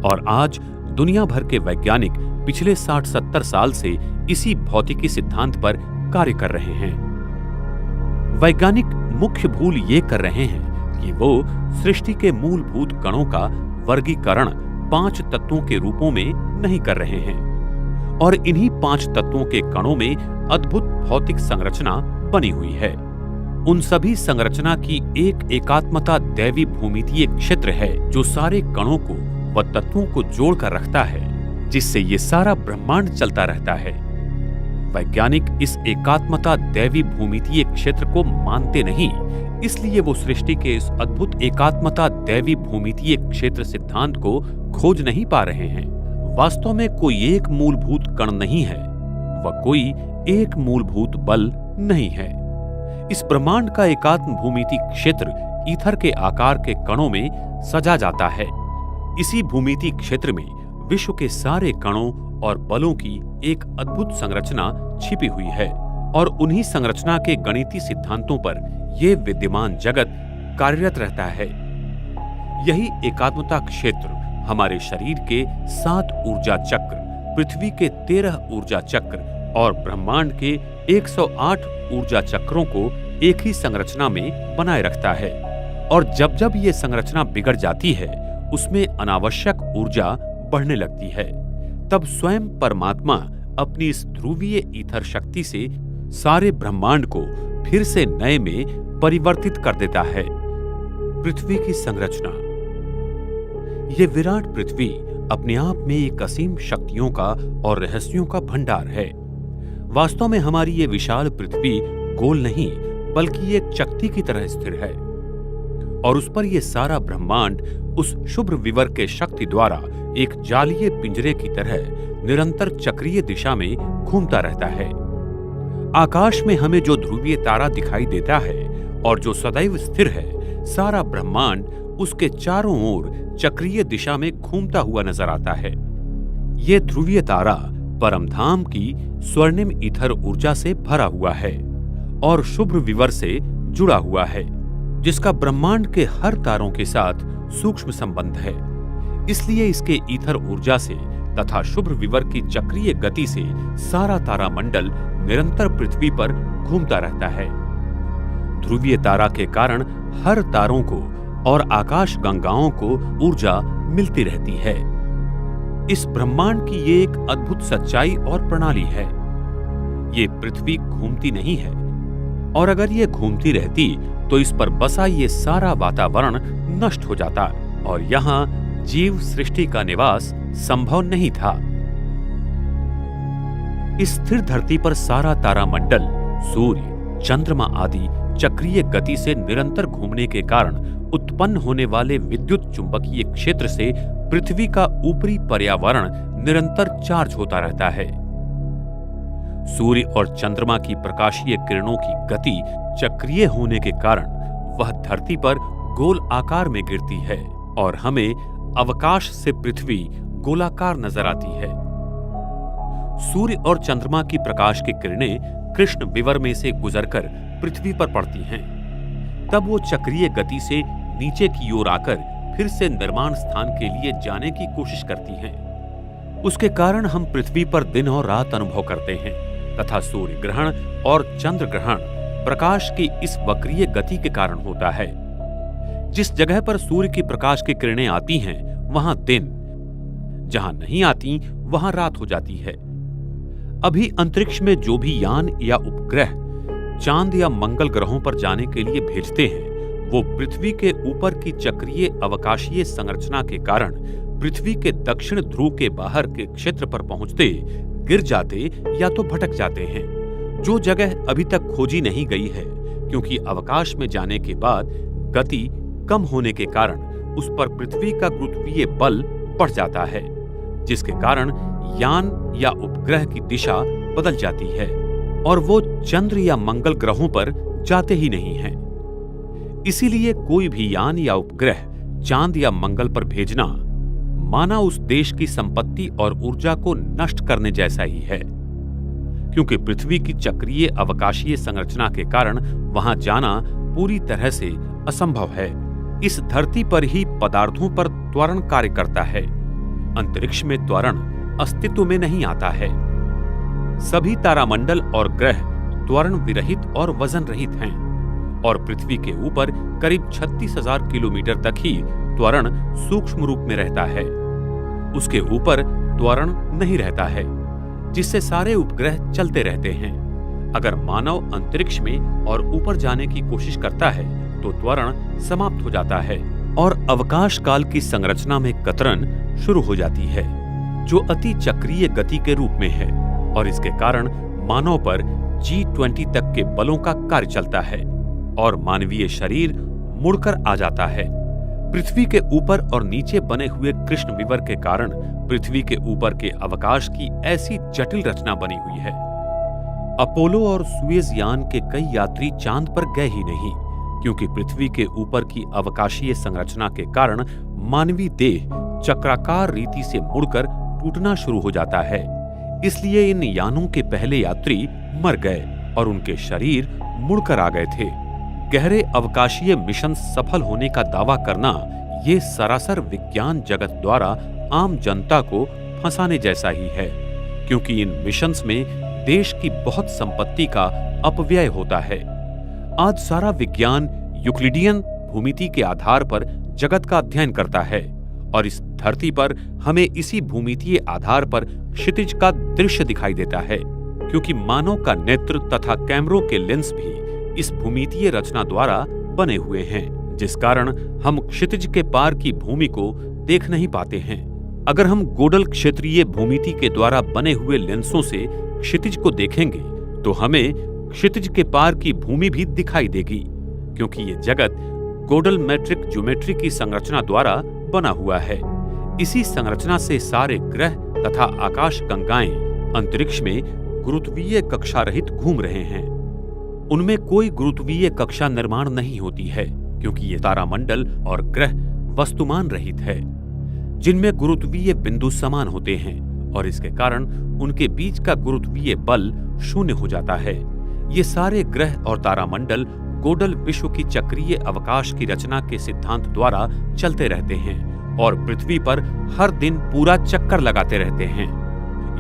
और आज दुनिया भर के वैज्ञानिक पिछले 60-70 साल से इसी भौतिकी सिद्धांत पर कार्य कर रहे हैं। वैज्ञानिक मुख्य भूल ये कर रहे हैं कि वो सृष्टि के मूलभूत कणों का वर्गीकरण 5 तत्वों के रूपों में नहीं कर रहे हैं और इन्हीं 5 तत्वों के कणों में अद्भुत भौतिक संरचना बनी हुई है। उन सभी संरचना की एक एकात्मता दैवी भूमितीय क्षेत्र है जो सारे कणों को व तत्वों को जोड़कर रखता है, जिससे ये सारा ब्रह्मांड चलता रहता है। वैज्ञानिक इस एकात्मता दैवी भूमितीय क्षेत्र को मानते नहीं, इसलिए वो सृष्टि के इस अद्भुत एकात्मता दैवी भूमितीय क्षेत्र सिद्धांत को खोज नहीं पा रहे हैं। वास्तव में कोई एक मूलभूत कण नहीं है व कोई एक मूलभूत बल नहीं है। इस ब्रह्मांड का एकात्म भूमिति क्षेत्र ईथर के आकार के कणों में सजा जाता है। इसी भूमिति क्षेत्र में विश्व के सारे कणों और बलों की एक अद्भुत संरचना छिपी हुई है और उन्हीं संरचना के गणितीय सिद्धांतों पर यह विद्यमान जगत कार्यरत रहता है। यही एकात्मता क्षेत्र हमारे शरीर के 7 ऊर्जा चक्र, पृथ्वी के 13 ऊर्जा चक्र और ब्रह्मांड के 108 ऊर्जा चक्रों को एक ही संरचना में बनाए रखता है। और जब जब ये संरचना बिगड़ जाती है, उसमें अनावश्यक ऊर्जा बढ़ने लगती है, तब स्वयं परमात्मा अपनी इस ध्रुवीय ईथर शक्ति से सारे ब्रह्मांड को फिर से नए में परिवर्तित कर देता है। पृथ्वी की संरचना। ये विराट पृथ्वी अपने आप में एक असीम शक्तियों का और रहस्यों का भंडार है। वास्तव में हमारी ये विशाल पृथ्वी गोल नहीं बल्कि एक चक्ति की तरह स्थिर है और उस पर यह सारा ब्रह्मांड उस शुभ्र विवर के शक्ति द्वारा एक जालीय पिंजरे की तरह निरंतर चक्रीय दिशा में घूमता रहता है। आकाश में हमें जो ध्रुवीय तारा दिखाई देता है और जो सदैव स्थिर है, सारा ब्रह्मांड उसके चारों ओर चक्रीय दिशा में घूमता हुआ नजर आता है। यह ध्रुवीय तारा परमधाम की स्वर्णिम ईथर ऊर्जा से भरा हुआ है और शुभ्र विवर से जुड़ा हुआ है, जिसका ब्रह्मांड के हर तारों के साथ सूक्ष्म संबंध है। इसलिए इसके ईथर ऊर्जा से तथा शुभ्र विवर की चक्रीय गति से सारा तारामंडल निरंतर पृथ्वी पर घूमता रहता है। ध्रुवीय तारा के कारण हर तारों को और आकाश गंगाओं को ऊर्जा मिलती रहती है। इस ब्रह्मांड की ये एक अद्भुत सच्चाई और प्रणाली है। ये पृथ्वी घूमती नहीं है और अगर ये घूमती रहती तो इस पर बसा ये सारा वातावरण नष्ट हो जाता और यहाँ जीव सृष्टि का निवास संभव नहीं था। इस स्थिर धरती पर सारा तारामंडल, सूर्य, चंद्रमा आदि चक्रीय गति से निरंतर घूमने के कारण उत्पन्न होने वाले विद्युत चुंबकीय क्षेत्र से पृथ्वी का ऊपरी पर्यावरण निरंतर चार्ज होता रहता है। सूर्य और चंद्रमा की प्रकाशीय किरणों की गति चक्रीय होने के कारण वह धरती पर गोल आकार में गिरती है और हमें अवकाश से पृथ्वी गोलाकार नजर आती है। सूर्य और चंद्रमा की प्रकाश की किरणें कृष्ण विवर में से गुजरकर पृथ्वी पर पड़ती हैं। तब वो चक्रीय गति से नीचे की ओर आकर फिर से निर्माण स्थान के लिए जाने की कोशिश करती हैं। उसके कारण हम पृथ्वी पर दिन और रात अनुभव करते हैं तथा सूर्य ग्रहण और चंद्र ग्रहण प्रकाश की इस वक्रीय गति के कारण होता है। जिस जगह पर सूर्य की प्रकाश की किरणें आती हैं वहां दिन, जहां नहीं आती वहां रात हो जाती है। अभी अंतरिक्ष में जो भी यान या उपग्रह चांद या मंगल ग्रहों पर जाने के लिए भेजते हैं, वो पृथ्वी के ऊपर की चक्रीय अवकाशीय संरचना के कारण पृथ्वी के दक्षिण ध्रुव के बाहर के क्षेत्र पर पहुंचते गिर जाते या तो भटक जाते हैं, जो जगह अभी तक खोजी नहीं गई है, क्योंकि अवकाश में जाने के बाद गति कम होने के कारण उस पर पृथ्वी का गुरुत्वीय बल बढ़ जाता है, जिसके कारण यान या उपग्रह की दिशा बदल जाती है और वो चंद्र या मंगल ग्रहों पर जाते ही नहीं हैं। इसीलिए कोई भी यान या उपग्रह चांद या मंगल पर भेजना माना उस देश की संपत्ति और ऊर्जा को नष्ट करने जैसा ही है, क्योंकि पृथ्वी की चक्रीय अवकाशीय संरचना के कारण वहां जाना पूरी तरह से असंभव है। इस धरती पर ही पदार्थों पर त्वरण कार्य करता है। अंतरिक्ष में त्वरण अस्तित्व में नहीं आता है। सभी तारामंडल और ग्रह त्वरण विरहित और वजन रहित हैं और पृथ्वी के ऊपर करीब 36,000 किलोमीटर तक ही त्वरण सूक्ष्म रूप में रहता है। उसके ऊपर त्वरण नहीं रहता है, जिससे सारे उपग्रह चलते रहते हैं। अगर मानव अंतरिक्ष में और ऊपर जाने की कोशिश करता है तो त्वरण समाप्त हो जाता है और अवकाश काल की संरचना में कतरन शुरू हो जाती है, जो अति चक्रीय गति के रूप में है, और इसके कारण मानव पर G20 तक के बलों का कार्य चलता है और मानवीय शरीर मुड़कर आ जाता है। पृथ्वी के ऊपर और नीचे बने हुए कृष्ण विवर के कारण पृथ्वी के ऊपर के अवकाश की ऐसी जटिल रचना बनी हुई है। अपोलो और सुएज यान के कई यात्री चांद पर गए ही नहीं, क्योंकि पृथ्वी के ऊपर की अवकाशीय संरचना के कारण मानवीय देह चक्राकार रीति से मुड़कर टूटना शुरू हो जाता है। इसलिए इन यानों के पहले यात्री मर गए और उनके शरीर मुड़कर आ गए थे। गहरे अवकाशीय मिशन सफल होने का दावा करना ये सरासर विज्ञान जगत द्वारा आम जनता को फंसाने जैसा ही है, क्योंकि इन मिशंस में देश की बहुत संपत्ति का अपव्यय होता है। आज सारा विज्ञान यूक्लिडियन भूमिति के आधार पर जगत का अध्ययन करता है और इस धरती पर हमें इसी भूमितीय आधार पर क्षितिज का दृश्य दिखाई देता है, क्योंकि मानव का नेत्र तथा कैमरों के लेंस भी इस भूमितीय रचना द्वारा बने हुए हैं, जिस कारण हम क्षितिज के पार की भूमि को देख नहीं पाते हैं। अगर हम गोडल क्षेत्रीय भूमिति के द्वारा बने हुए लेंसों से क्षितिज को देखेंगे तो हमें क्षितिज के पार की भूमि भी दिखाई देगी, क्योंकि ये जगत गोडल मैट्रिक ज्योमेट्री की संरचना द्वारा बना हुआ है। इसी संरचना से सारे ग्रह तथा आकाश गंगाएं अंतरिक्ष में गुरुत्वीय कक्षा रहित घूम रहे हैं। उनमें कोई गुरुत्वीय कक्षा निर्माण नहीं होती है, क्योंकि ये तारामंडल और ग्रह वस्तुमान रहित है, जिनमें गुरुत्वीय बिंदु समान होते हैं और इसके कारण उनके बीच का गुरुत्वीय बल शून्य हो जाता है। ये सारे ग्रह और तारामंडल गोडल विश्व की चक्रीय अवकाश की रचना के सिद्धांत द्वारा चलते रहते हैं और पृथ्वी पर हर दिन पूरा चक्कर लगाते रहते हैं।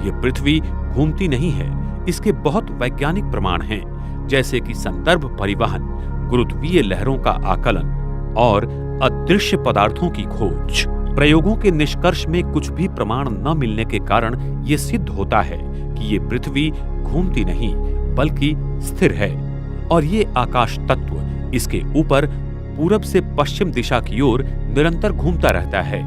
ये पृथ्वी घूमती नहीं है, इसके बहुत वैज्ञानिक प्रमाण हैं, जैसे कि संदर्भ परिवहन, गुरुत्वीय लहरों का आकलन और अदृश्य पदार्थों की खोज। प्रयोगों के निष्कर्ष में कुछ भी प्रमाण न मिलने के कारण ये सिद्ध होता है कि ये पृथ्वी घूमती नहीं बल्कि स्थिर है और ये आकाश तत्व इसके ऊपर पूरब से पश्चिम दिशा की ओर निरंतर घूमता रहता है।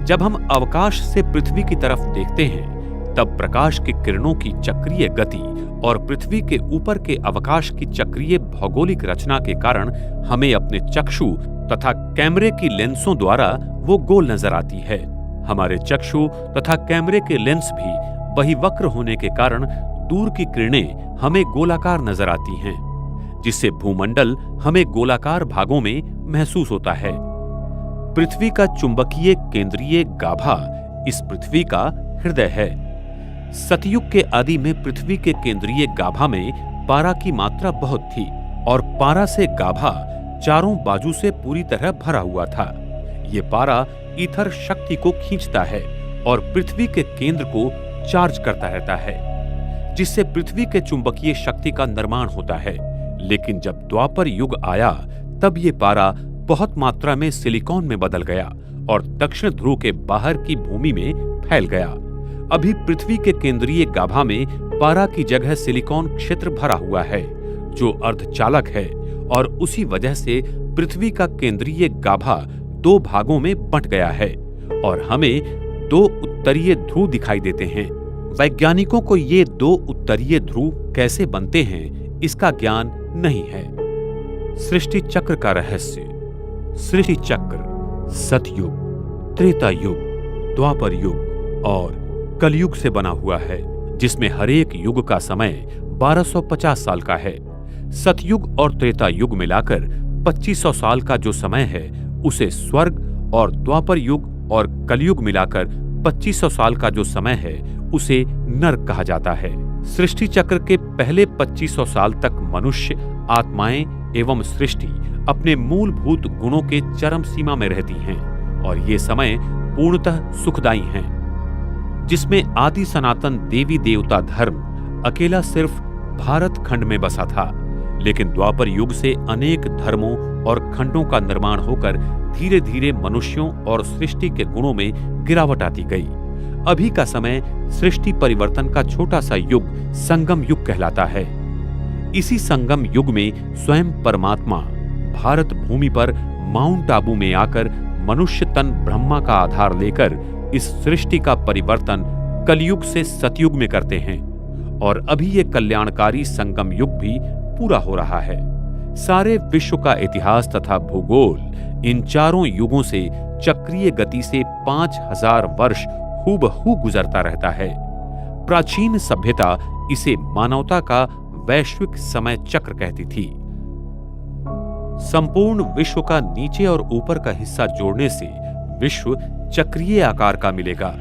जब हम अवकाश से पृथ्वी की तरफ देखते हैं तब प्रकाश की किरणों की चक्रीय गति और पृथ्वी के ऊपर के अवकाश की चक्रीय भौगोलिक रचना के कारण हमें अपने चक्षु तथा कैमरे की लेंसों द्वारा वो गोल नजर आती है। हमारे चक्षु तथा कैमरे के लेंस भी वही वक्र होने के कारण दूर की किरणें हमें गोलाकार नजर आती हैं, जिससे भूमंडल हमें गोलाकार भागों में महसूस होता है। पृथ्वी का चुंबकीय केंद्रीय गाभा इस पृथ्वी का हृदय है। सतयुग के आदि में पृथ्वी के केंद्रीय गाभा में पारा की मात्रा बहुत थी और पारा से गाभा चारों बाजू से पूरी तरह भरा हुआ था। ये पारा ईथर शक्ति को खींचता है और पृथ्वी के केंद्र को चार्ज करता रहता है, जिससे पृथ्वी के चुंबकीय शक्ति का निर्माण होता है। लेकिन जब द्वापर युग आया तब ये पारा बहुत मात्रा में सिलिकॉन में बदल गया और दक्षिण ध्रुव के बाहर की भूमि में फैल गया। अभी पृथ्वी के केंद्रीय गाभा में पारा की जगह सिलिकॉन क्षेत्र भरा हुआ है, जो अर्धचालक है, और उसी वजह से पृथ्वी का केंद्रीय गाभा दो भागों में बंट गया है और हमें दो उत्तरीय ध्रुव दिखाई देते हैं। वैज्ञानिकों को ये दो उत्तरीय ध्रुव कैसे बनते हैं इसका ज्ञान नहीं है। सृष्टि चक्र का रहस्य। सृष्टि चक्र सतयुग, त्रेता युग, द्वापर युग और कलयुग से बना हुआ है, जिसमें हर एक युग का समय 1250 साल का है। सतयुग और त्रेता युग मिलाकर 2500 साल का जो समय है उसे स्वर्ग, और द्वापर युग और कलयुग मिलाकर 2500 साल का जो समय है उसे नरक कहा जाता है। सृष्टि चक्र के पहले 2500 साल तक मनुष्य, आत्माएं एवं सृष्टि अपने मूलभूत गुणों के चरम सीमा में रहती हैं और ये समय पूर्णतः सुखदायी हैं, जिसमें आदि सनातन देवी देवता धर्म अकेला सिर्फ भारत खंड में बसा था। लेकिन द्वापर युग से अनेक धर्मों और खंडों का निर्माण होकर धीरे धीरे मनुष्यों और सृष्टि के गुणों में गिरावट आती गई। अभी का समय सृष्टि परिवर्तन का छोटा सा युग संगम युग कहलाता है। इसी संगम युग में स्वयं परमात्मा भारत भूमि पर माउंट आबू में आकर मनुष्य तन ब्रह्मा का आधार लेकर इस सृष्टि का परिवर्तन कलयुग से सतयुग में करते हैं और अभी ये कल्याणकारी संगम युग भी पूरा हो रहा है। सारे विश्व का इतिहास तथा भूगोल इन चारों युगों से चक्रीय गति से 5000 वर्ष हूबहू गुजरता रहता है। प्राचीन सभ्यता इसे मानवता का वैश्विक समय चक्र कहती थी। संपूर्ण विश्व का नीचे और ऊपर का हिस्सा जोड़ने से विश्व चक्रीय आकार का मिलेगा।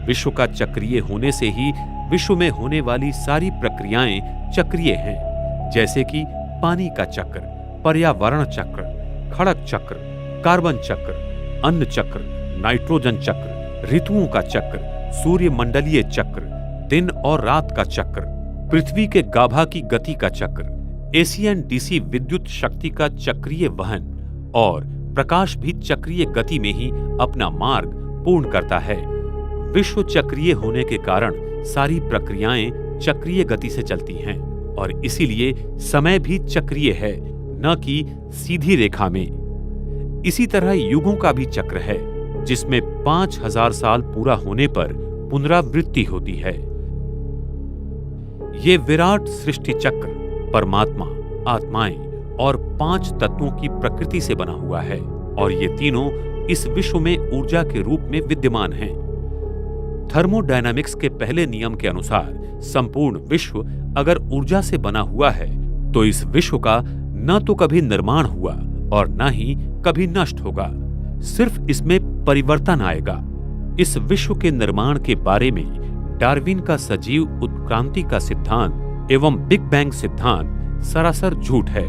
विश्व का चक्रीय होने से ही विश्व में होने वाली सारी प्रक्रियाएं चक्रीय हैं, जैसे कि पानी का चक्र, पर्यावरण चक्र, खड़क चक्र, कार्बन चक्र, अन्न चक्र, नाइट्रोजन चक्र, ऋतुओं का चक्र, सूर्यमंडलीय चक्र, दिन और रात का चक्र, पृथ्वी के गाभा की गति का चक्र, एशियन डीसी विद्युत शक्ति का चक्रीय वहन और प्रकाश भी चक्रीय गति में ही अपना मार्ग पूर्ण करता है। विश्व चक्रीय होने के कारण सारी प्रक्रियाएं चक्रीय गति से चलती हैं और इसीलिए समय भी चक्रीय है, न कि सीधी रेखा में। इसी तरह युगों का भी चक्र है, जिसमें 5000 साल पूरा होने पर पुनरावृत्ति होती है। ये विराट सृष्टि चक्र परमात्मा, आत्माएं और 5 तत्वों की प्रकृति से बना हुआ है और ये तीनों इस विश्व में ऊर्जा के रूप में विद्यमान हैं। थर्मोडायनामिक्स के पहले नियम के अनुसार संपूर्ण विश्व अगर ऊर्जा से बना हुआ है तो इस विश्व का न तो कभी निर्माण हुआ और न ही कभी नष्ट होगा, सिर्फ इसमें परिवर्तन आएगा। इस विश्व के निर्माण के बारे में डार्विन का सजीव उत्क्रांति का सिद्धांत एवं बिग बैंग सिद्धांत सरासर झूठ है,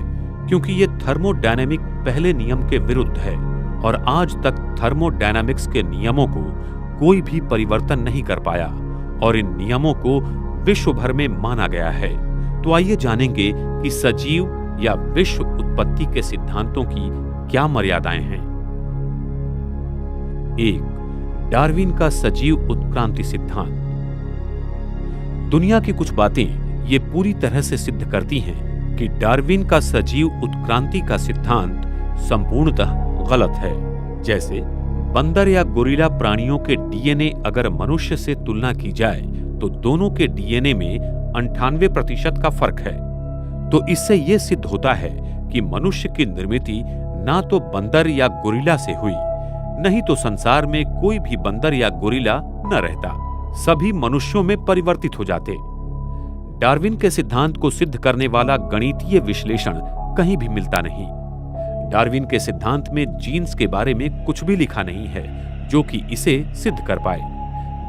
क्योंकि ये थर्मोडायनामिक पहले नियम के विरुद्ध है और आज तक थर्मोडायनामिक्स के नियमों को कोई भी परिवर्तन नहीं कर पाया और इन नियमों को विश्व भर में माना गया है। तो आइए जानेंगे कि सजीव या विश्व उत्पत्ति के सिद्धांतों की क्या मर्यादाएं हैं। 1. डार्विन का सजीव उत्क्रांति सिद्धांत। दुनिया की कुछ बातें ये पूरी तरह से सिद्ध करती हैं कि डार्विन का सजीव उत्क्रांति का सिद्धांत संपूर्णतः गलत है। जैसे बंदर या गोरिल्ला प्राणियों के डीएनए अगर मनुष्य से तुलना की जाए तो दोनों के डीएनए में 98% का फर्क है। तो इससे यह सिद्ध होता है कि मनुष्य की निर्मिति ना तो बंदर या गोरिल्ला से हुई, नहीं तो संसार में कोई भी बंदर या गोरिल्ला न रहता, सभी मनुष्यों में परिवर्तित हो जाते। डार्विन के सिद्धांत को सिद्ध करने वाला गणितीय विश्लेषण कहीं भी मिलता नहीं। डार्विन के सिद्धांत में जीन्स के बारे में कुछ भी लिखा नहीं है जो कि इसे सिद्ध कर पाए।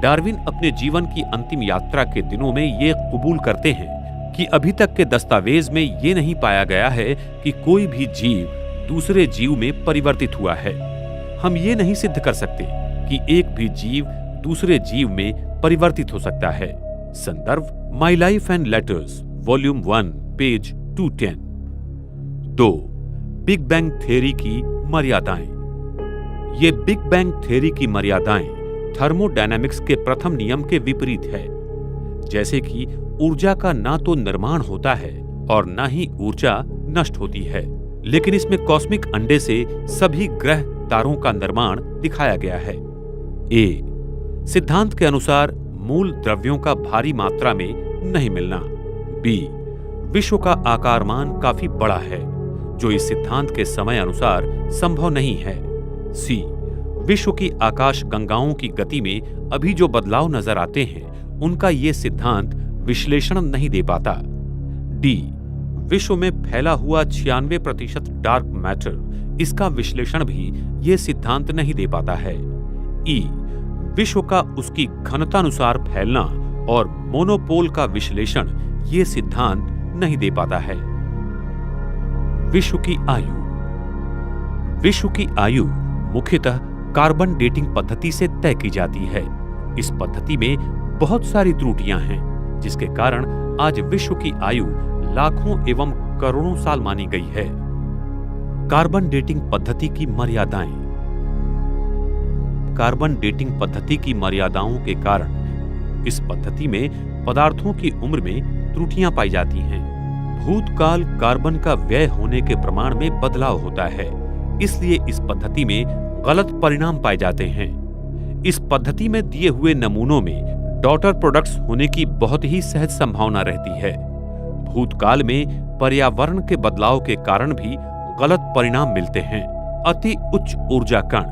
डार्विन अपने जीवन की अंतिम यात्रा के दिनों में ये कबूल करते हैं कि अभी तक के दस्तावेज में ये नहीं पाया गया है कि कोई भी जीव दूसरे जीव में परिवर्तित हुआ है। हम ये नहीं सिद्ध कर सकते कि एक भी जीव दूसरे जीव में परिवर्तित हो सकता है। संदर्भ my life and letters volume 1 page 210। 2. Big bang theory की मर्यादाएं। ये बिग बैंग थ्योरी की मर्यादाएं थर्मोडायनामिक्स के प्रथम नियम के विपरीत है। जैसे कि ऊर्जा का ना तो निर्माण होता है और ना ही ऊर्जा नष्ट होती है, लेकिन इसमें कॉस्मिक अंडे से सभी ग्रह तारों का निर्माण दिखाया गया है। ए. सिद्धांत के अनुसार मूल द्रव्यों का भारी मात्रा में नहीं मिलना। बी. विश्व का आकारमान काफी बड़ा है जो इस सिद्धांत के समय अनुसार संभव नहीं है। सी. विश्व की आकाश गंगाओं की गति में अभी जो बदलाव नजर आते हैं उनका ये सिद्धांत विश्लेषण नहीं दे पाता। डी. विश्व में फैला हुआ 96% डार्क मैटर, इसका विश्लेषण भी ये सिद्धांत नहीं दे पाता है। ई. विश्व का उसकी घनतानुसार फैलना और मोनोपोल का विश्लेषण ये सिद्धांत नहीं दे पाता है। विश्व की आयु। विश्व की आयु मुख्यतः कार्बन डेटिंग पद्धति से तय की जाती है। इस पद्धति में बहुत सारी त्रुटियां हैं, जिसके कारण आज विश्व की आयु लाखों एवं करोड़ों साल मानी गई है। कार्बन डेटिंग पद्धति की मर्यादाएं। कार्बन डेटिंग पद्धति की मर्यादाओं के कारण इस पद्धति में पदार्थों की उम्र में त्रुटियां पाई जाती हैं। भूतकाल कार्बन का व्यय होने के प्रमाण में बदलाव होता है, इसलिए इस पद्धति में गलत परिणाम पाए जाते हैं। इस पद्धति में दिए हुए नमूनों में डॉटर प्रोडक्ट्स होने की बहुत ही सहज संभावना रहती है। भूतकाल में पर्यावरण के बदलाव के कारण भी गलत परिणाम मिलते हैं। अति उच्च ऊर्जा कण,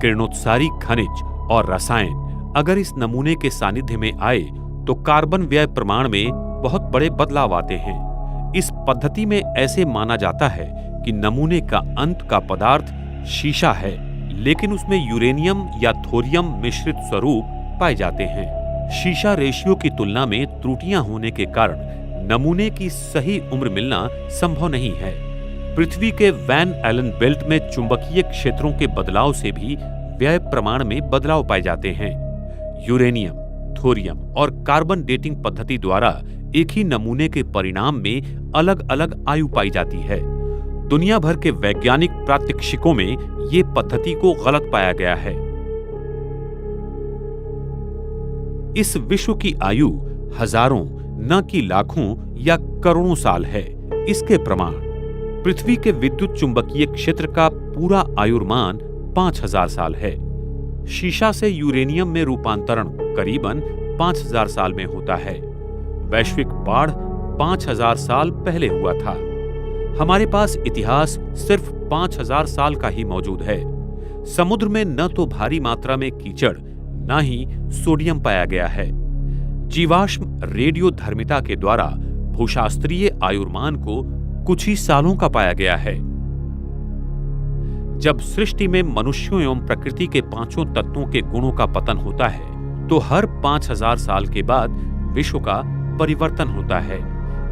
किरणोत्सारी खनिज और रसायन अगर इस नमूने के सानिध्य में आए तो कार्बन व्यय प्रमाण में बहुत बड़े बदलाव आते हैं। इस पद्धति में ऐसे माना जाता है कि नमूने का अंत का पदार्थ शीशा है, लेकिन उसमें यूरेनियम या थोरियम मिश्रित स्वरूप पाए जाते हैं। शीशा रेशियो की तुलना में त्रुटियां होने के कारण नमूने की सही उम्र मिलना संभव नहीं है। पृथ्वी के वैन एलन बेल्ट में चुंबकीय क्षेत्रों के बदलाव से भी व्यय प्रमाण में बदलाव पाए जाते हैं। यूरेनियम, थोरियम और कार्बन डेटिंग पद्धति द्वारा एक ही नमूने के परिणाम में अलग अलग आयु पाई जाती है। दुनिया भर के वैज्ञानिक प्रात्यक्षिकों में ये पद्धति को गलत पाया गया है। इस विश्व की आयु हजारों न कि लाखों या करोड़ों साल है। इसके प्रमाण पृथ्वी के विद्युत चुंबकीय क्षेत्र का पूरा आयुर्मान 5000 साल है। शीशा से यूरेनियम में रूपांतरण करीबन 5000 साल में होता है। वैश्विक बाढ़ 5000 साल पहले हुआ था। हमारे पास इतिहास सिर्फ 5000 साल का ही मौजूद है। समुद्र में न तो भारी मात्रा में कीचड़ न ही सोडियम पाया गया है। जीवाश्म रेडियोधर्मिता के द्वारा भूशास्त्रीय आयुर्मान को कुछ ही सालों का पाया गया है। जब सृष्टि में मनुष्यों एवं प्रकृति के पांचों तत्वों के गुणों का पतन होता है तो हर 5000 साल के बाद विश्व का परिवर्तन होता है।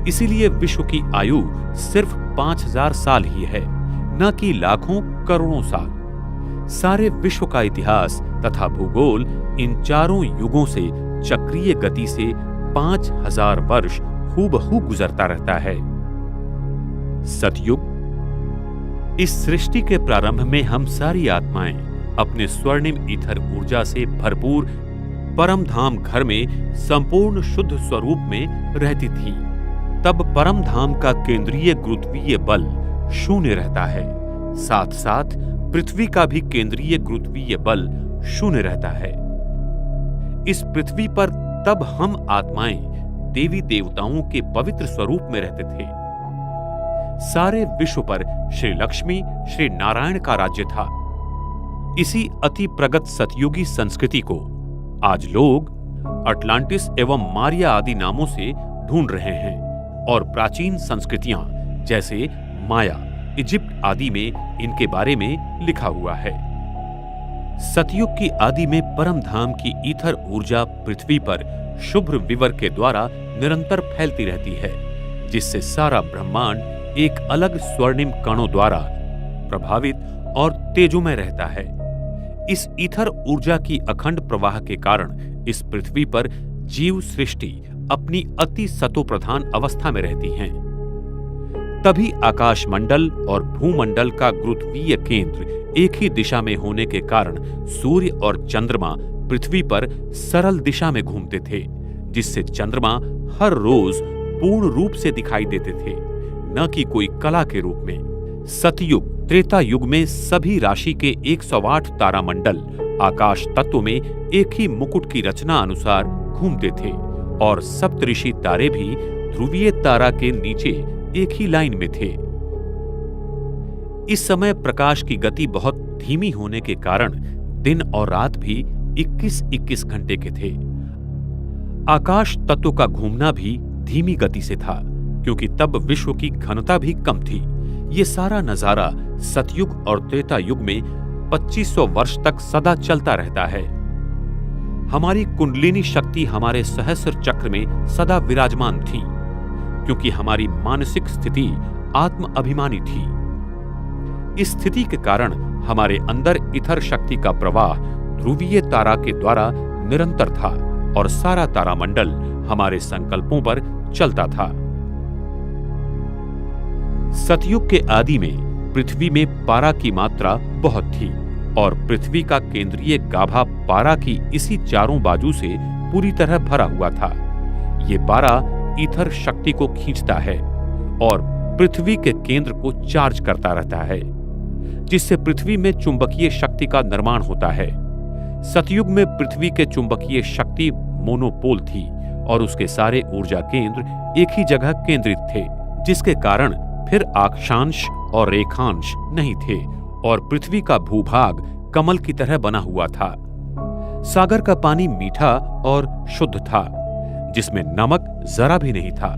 इसीलिए विश्व की आयु सिर्फ 5000 साल ही है, न कि लाखों करोड़ों साल। सारे विश्व का इतिहास तथा भूगोल इन चारों युगों से चक्रीय गति से 5000 वर्ष हूबहू गुजरता रहता है। सतयुग। इस सृष्टि के प्रारंभ में हम सारी आत्माएं अपने स्वर्णिम ईथर ऊर्जा से भरपूर परम धाम घर में संपूर्ण शुद्ध स्वरूप में रहती थी। तब परम धाम का केंद्रीय गुरुत्वीय बल शून्य रहता है। साथ साथ पृथ्वी का भी केंद्रीय गुरुत्वीय बल शून्य रहता है। इस पृथ्वी पर तब हम आत्माएं देवी देवताओं के पवित्र स्वरूप में रहते थे। सारे विश्व पर श्री लक्ष्मी, श्री नारायण का राज्य था। इसी अति प्रगत सतयुगी संस्कृति को आज लोग अटलांटिस एवं मारिया आदि नामों से ढूंढ रहे हैं और प्राचीन संस्कृतियां जैसे माया, इजिप्ट आदि में इनके बारे में लिखा हुआ है। सतयुग की आदि में परम धाम की ईथर ऊर्जा पृथ्वी पर शुभ्र विवर के द्वारा निरंतर फैलती रहती है, जिससे सारा ब्रह्मांड एक अलग स्वर्णिम कणों द्वारा प्रभावित और तेजोमय रहता है। इस ईथर ऊर्जा की अखंड प्रवाह के कारण इस पृथ्वी पर जीव सृष्टि अपनी अति सतोप्रधान अवस्था में रहती हैं। तभी आकाशमंडल और भूमंडल का गुरुत्वीय केंद्र एक ही दिशा में होने के कारण सूर्य और चंद्रमा पृथ्वी पर सरल दिशा में घूमते थे, जिससे चंद्रमा हर रोज पूर्ण रूप से दिखाई देते थे, न कि कोई कला के रूप में। सतयुग त्रेता युग में सभी राशि के 108 तारामंडल आकाश तत्व में एक ही मुकुट की रचना अनुसार घूमते थे और सप्तऋषि तारे भी ध्रुवीय तारा के नीचे एक ही लाइन में थे। इस समय प्रकाश की गति बहुत धीमी होने के कारण दिन और रात भी 21-21 घंटे के थे। आकाश तत्व का घूमना भी धीमी गति से था, क्योंकि तब विश्व की घनता भी कम थी। ये सारा नजारा सतयुग और त्रेता युग में 2500 वर्ष तक सदा चलता रहता है। हमारी कुंडलिनी शक्ति हमारे सहस्र चक्र में सदा विराजमान थी, क्योंकि हमारी मानसिक स्थिति आत्म अभिमानी थी। इस स्थिति के कारण हमारे अंदर इथर शक्ति का प्रवाह ध्रुवीय तारा के द्वारा निरंतर था और सारा तारामंडल हमारे संकल्पों पर चलता था। सतयुग के आदि में पृथ्वी में पारा की मात्रा बहुत थी और पृथ्वी का केंद्रीय गाभा पारा की इसी चारों बाजू से पूरी तरह भरा हुआ था। ये पारा ईथर शक्ति को खींचता है और पृथ्वी के केंद्र को चार्ज करता रहता है, जिससे पृथ्वी में चुंबकीय शक्ति का निर्माण होता है। सतयुग में पृथ्वी के चुंबकीय शक्ति मोनोपोल थी और उसके सारे ऊर्जा केंद्र एक ही जगह केंद्रित थे, जिसके कारण फिर अक्षांश और रेखांश नहीं थे और पृथ्वी का भूभाग कमल की तरह बना हुआ था। सागर का पानी मीठा और शुद्ध था, जिसमें नमक जरा भी नहीं था।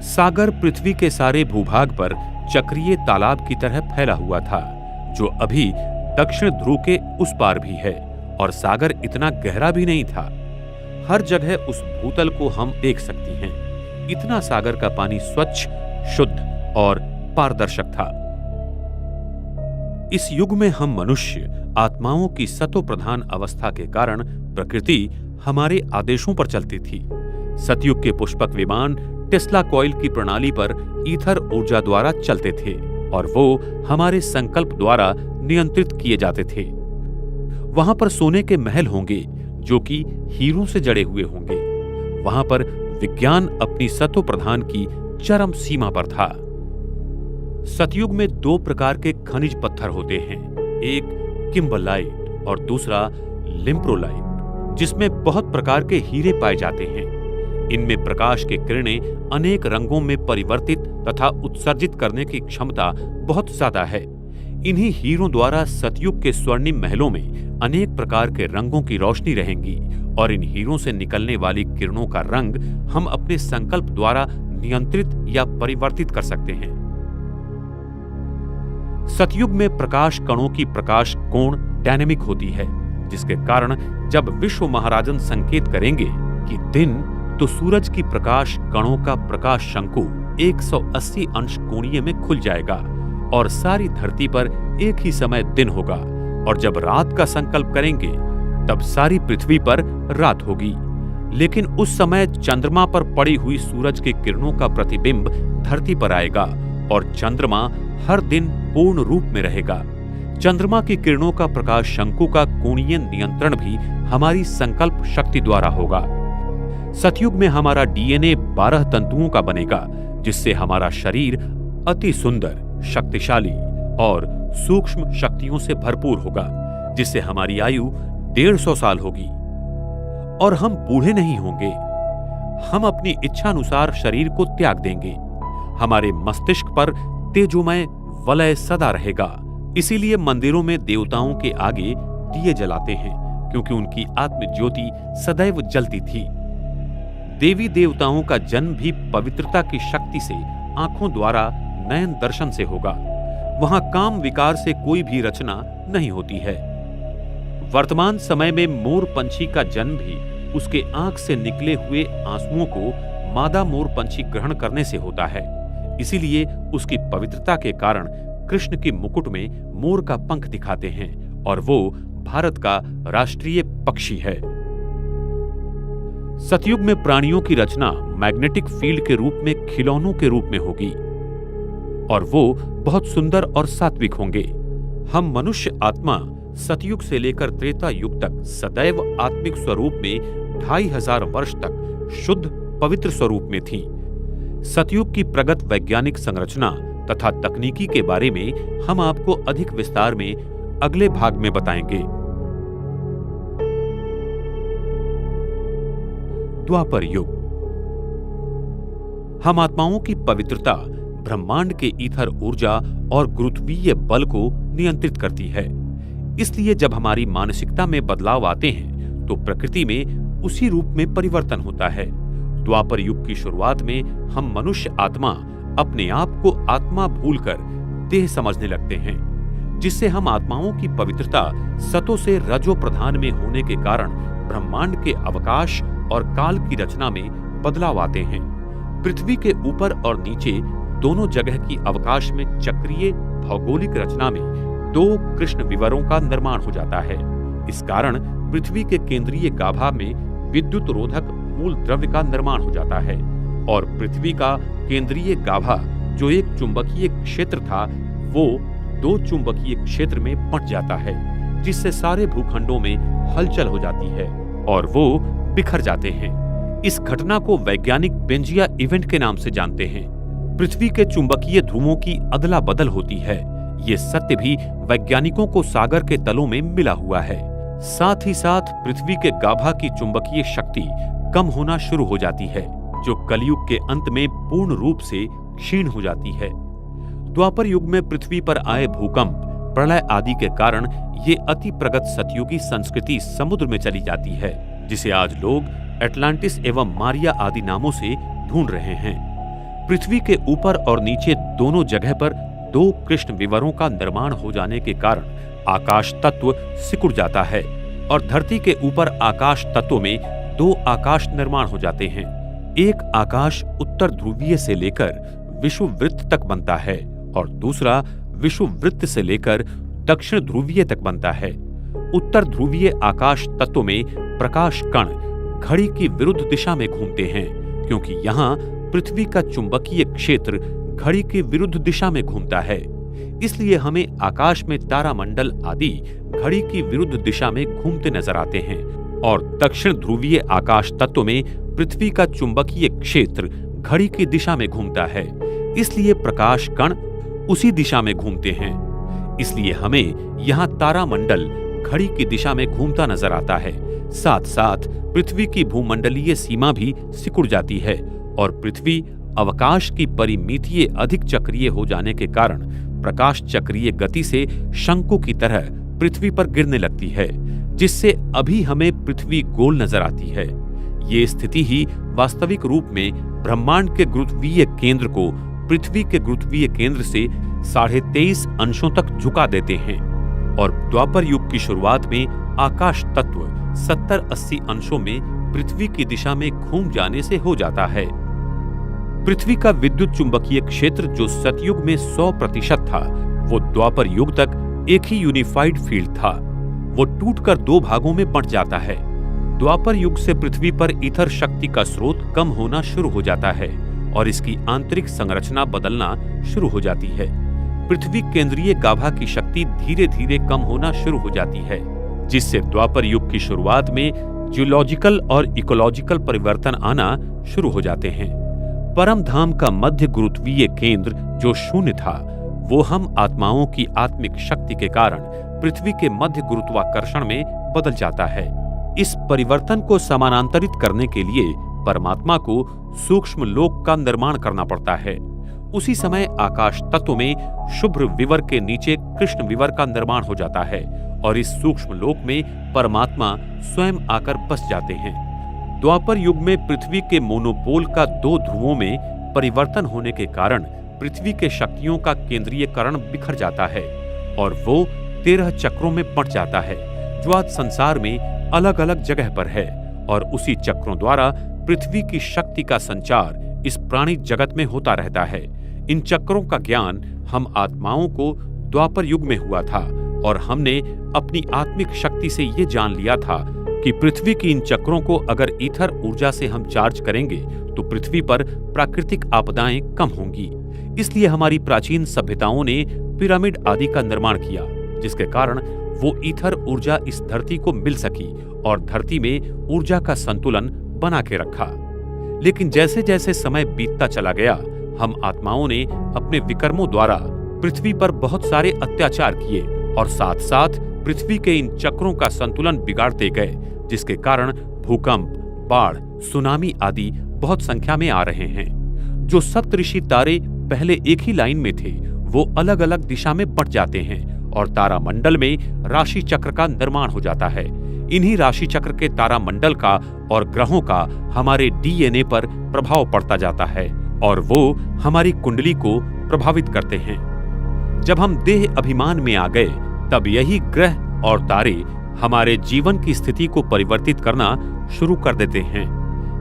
सागर पृथ्वी के सारे भूभाग पर चक्रीय तालाब की तरह फैला हुआ था, जो अभी दक्षिण ध्रुव के उस पार भी है, और सागर इतना गहरा भी नहीं था। हर जगह उस भूतल को हम देख सकती हैं। इतना सागर का पानी स्वच्छ, शुद्ध और पारदर्शक था। इस युग में हम मनुष्य आत्माओं की सतो प्रधान अवस्था के कारण प्रकृति हमारे आदेशों पर चलती थी। सतयुग के पुष्पक विमान टेस्ला कॉइल की प्रणाली पर ईथर ऊर्जा द्वारा चलते थे और वो हमारे संकल्प द्वारा नियंत्रित किए जाते थे। वहां पर सोने के महल होंगे जो कि हीरों से जड़े हुए होंगे। वहां पर विज्ञान अपनी सतो प्रधान की चरम सीमा पर था। सतयुग में दो प्रकार के खनिज पत्थर होते हैं, एक किम्बरलाइट और दूसरा लिम्प्रोलाइट, जिसमें बहुत प्रकार के हीरे पाए जाते हैं। इनमें प्रकाश की किरणें अनेक रंगों में परिवर्तित तथा उत्सर्जित करने की क्षमता बहुत ज्यादा है। इन्हीं हीरों द्वारा सतयुग के स्वर्णिम महलों में अनेक प्रकार के रंगों की रोशनी रहेंगी और इन हीरों से निकलने वाली किरणों का रंग हम अपने संकल्प द्वारा नियंत्रित या परिवर्तित कर सकते हैं। सतयुग में प्रकाश कणों की प्रकाश कोण डायनेमिक होती है, जिसके कारण जब विश्व महाराजन संकेत करेंगे कि दिन, तो सूरज की प्रकाश कणों का प्रकाश शंकु 180 अंश कोणीय में खुल जाएगा और सारी धरती पर एक ही समय दिन होगा, और जब रात का संकल्प करेंगे तब सारी पृथ्वी पर रात होगी। लेकिन उस समय चंद्रमा पर पड़ी हुई सूरज की किरणों का प्रतिबिंब धरती पर आएगा और चंद्रमा हर दिन पूर्ण रूप में रहेगा। चंद्रमा की किरणों का प्रकाश शंकु का कोणीय नियंत्रण भी हमारी संकल्प शक्ति द्वारा होगा। सतयुग में हमारा डीएनए 12 तंतुओं का बनेगा, जिससे हमारा शरीर अति सुंदर, शक्तिशाली और सूक्ष्म शक्तियों से भरपूर होगा, जिससे हमारी आयु 150 साल होगी और हम बूढ़े नहीं होंगे। हम अपनी इच्छानुसार शरीर को त्याग देंगे। हमारे मस्तिष्क पर तेजोमय वलय सदा रहेगा। इसीलिए मंदिरों में देवताओं के आगे दिए जलाते हैं, क्योंकि उनकी आत्म ज्योति सदैव जलती थी। देवी देवताओं का जन्म भी पवित्रता की शक्ति से आंखों द्वारा नयन दर्शन से होगा। वहां काम विकार से कोई भी रचना नहीं होती है। वर्तमान समय में मोर पंछी का जन्म भी उसके आंख से निकले हुए आंसुओं को मादा मोर पंछी ग्रहण करने से होता है। इसीलिए उसकी पवित्रता के कारण कृष्ण के मुकुट में मोर का पंख दिखाते हैं और वो भारत का राष्ट्रीय पक्षी है। सतयुग में प्राणियों की रचना मैग्नेटिक फील्ड के रूप में खिलौनों के रूप में होगी और वो बहुत सुंदर और सात्विक होंगे। हम मनुष्य आत्मा सतयुग से लेकर त्रेता युग तक सदैव आत्मिक स्वरूप में 2500 वर्ष तक शुद्ध पवित्र स्वरूप में थी। सतयुग की प्रगत वैज्ञानिक संरचना तथा तकनीकी के बारे में हम आपको अधिक विस्तार में अगले भाग में बताएंगे। द्वापर युग। हम आत्माओं की पवित्रता ब्रह्मांड के ईथर ऊर्जा और गुरुत्वीय बल को नियंत्रित करती है। इसलिए जब हमारी मानसिकता में बदलाव आते हैं तो प्रकृति में उसी रूप में परिवर्तन होता है। द्वापर युग की शुरुआत में हम मनुष्य आत्मा अपने आप को आत्मा भूलकर देह समझने लगते हैं, जिससे हम आत्माओं की पवित्रता सतो से रजो प्रधान में होने के कारण ब्रह्मांड के अवकाश और काल की रचना में बदलाव आते हैं। पृथ्वी के ऊपर और नीचे दोनों जगह की अवकाश में चक्रीय भौगोलिक रचना में 2 कृष्ण विवरों का निर्माण हो जाता है। इस कारण पृथ्वी के केंद्रीय गाभा में विद्युत रोधक मूल द्रव्य का निर्माण हो जाता है और पृथ्वी का केंद्रीय गाभा जो एक चुंबकीय क्षेत्र था वो दो चुंबकीय क्षेत्र में बंट जाता है, जिससे सारे भूखंडों में हलचल हो जाती है और वो बिखर जाते हैं। इस घटना को वैज्ञानिक पेंजिया इवेंट के नाम से जानते हैं। पृथ्वी के चुंबकीय ध्रुवों की अदला बदल होती है। ये सत्य भी वैज्ञानिकों को सागर के तलों में मिला हुआ है। साथ ही साथ पृथ्वी के गाभा की चुंबकीय शक्ति कम होना शुरू हो जाती है, जो कलयुग के अंत में पूर्ण रूप से क्षीण हो जाती है। द्वापर युग में पृथ्वी पर आए भूकंप, प्रलय आदि के कारण ये अति प्रगत सतयुगी संस्कृति समुद्र में चली जाती है, जिसे आज लोग एटलांटिस एवं मारिया आदि नामों से ढूंढ रहे हैं। पृथ्वी के ऊपर और नीचे दोनों जगह पर दो कृष्ण विवरों का निर्माण हो जाने के कारण आकाश तत्व सिकुड़ जाता है और धरती के ऊपर आकाश तत्व में दो आकाश निर्माण हो जाते हैं। एक आकाश उत्तर ध्रुवीय से लेकर विषुववृत्त तक बनता है और दूसरा विषुववृत्त से लेकर दक्षिण ध्रुवीय तक बनता है। उत्तर ध्रुवीय आकाश तत्व में प्रकाश कण घड़ी की विरुद्ध दिशा में घूमते हैं, क्योंकि यहाँ पृथ्वी का चुंबकीय क्षेत्र घड़ी की विरुद्ध दिशा में घूमता है। इसलिए हमें आकाश में तारामंडल आदि घड़ी की विरुद्ध दिशा में घूमते नजर आते हैं और दक्षिण ध्रुवीय आकाश तत्व में पृथ्वी का चुंबकीय क्षेत्र घड़ी की दिशा में घूमता है। इसलिए प्रकाश कण उसी दिशा में घूमते हैं। इसलिए हमें यहाँ तारामंडल घड़ी की दिशा में घूमता नजर आता है। साथ साथ पृथ्वी की भूमंडलीय सीमा भी सिकुड़ जाती है और पृथ्वी अवकाश की परिमितीय अधिक चक्रीय हो जाने के कारण प्रकाश चक्रीय गति से शंकु की तरह पृथ्वी पर गिरने लगती है, जिससे अभी हमें पृथ्वी गोल नजर आती है। ये स्थिति ही वास्तविक रूप में ब्रह्मांड के गुरुत्वीय केंद्र को पृथ्वी के गुरुत्वीय केंद्र से 23.5 अंशों तक झुका देते हैं और द्वापर युग की शुरुआत में आकाश तत्व 70-80 अंशों में पृथ्वी की दिशा में घूम जाने से हो जाता है। पृथ्वी का विद्युत चुंबकीय क्षेत्र जो सतयुग में 100% था, वो द्वापर युग तक एक ही यूनिफाइड फील्ड था। वो टूटकर दो भागों में बंट जाता है। द्वापर युग से पृथ्वी पर ईथर शक्ति का स्रोत कम होना शुरू हो जाता है और इसकी आंतरिक संरचना बदलना शुरू हो जाती है। पृथ्वी केंद्रीय गाभा की शक्ति धीरे धीरे कम होना शुरू हो जाती है, जिससे द्वापर युग की शुरुआत में जियोलॉजिकल और इकोलॉजिकल परिवर्तन आना शुरू हो जाते हैं। परम धाम का मध्य गुरुत्वीय केंद्र जो शून्य था, वो हम आत्माओं की आत्मिक शक्ति के कारण पृथ्वी के मध्य गुरुत्वाकर्षण में बदल जाता है। इस परिवर्तन को समानांतरित करने के लिए परमात्मा को सूक्ष्म लोक का निर्माण करना पड़ता है। उसी समय आकाश तत्व में शुभ्र विवर के नीचे कृष्ण विवर का निर्माण हो जाता है और इस सूक्ष्म लोक में परमात्मा स्वयं आकर बस जाते हैं। द्वापर युग में पृथ्वी के मोनोपोल का दो ध्रुवों में परिवर्तन होने के कारण पृथ्वी के शक्तियों का केंद्रीयकरण बिखर जाता है और वो 13 चक्रों में बंट जाता है, जो आज संसार में अलग अलग जगह पर है और उसी चक्रों द्वारा पृथ्वी की शक्ति का संचार इस प्राणी जगत में होता रहता है। इन चक्रों का ज्ञान हम आत्माओं को द्वापर युग में हुआ था और हमने अपनी आत्मिक शक्ति से ये जान लिया था कि पृथ्वी की इन चक्रों को अगर ईथर ऊर्जा से हम चार्ज करेंगे तो पृथ्वी पर प्राकृतिक आपदाएं कम होंगी। इसलिए हमारी प्राचीन सभ्यताओं ने पिरामिड आदि का निर्माण किया, जिसके कारण वो ईथर ऊर्जा इस धरती को मिल सकी और धरती में ऊर्जा का संतुलन बना के रखा। लेकिन जैसे जैसे समय बीतता चला गया, हम आत्माओं ने अपने विकर्मों द्वारा पृथ्वी पर बहुत सारे अत्याचार किए और साथ साथ पृथ्वी के इन चक्रों का संतुलन बिगाड़ते गए, जिसके कारण भूकंप, बाढ़, सुनामी आदि बहुत संख्या में आ रहे हैं। जो सप्तऋषि तारे पहले एक ही लाइन में थे, वो अलग अलग दिशा में बंट जाते हैं और तारामंडल में राशि चक्र का निर्माण हो जाता है। इन्हीं राशि चक्र के तारामंडल का और ग्रहों का हमारे डीएनए पर प्रभाव पड़ता जाता है और वो हमारी कुंडली को प्रभावित करते हैं। जब हम देह अभिमान में आ गए, तब यही ग्रह और तारे हमारे जीवन की स्थिति को परिवर्तित करना शुरू कर देते हैं।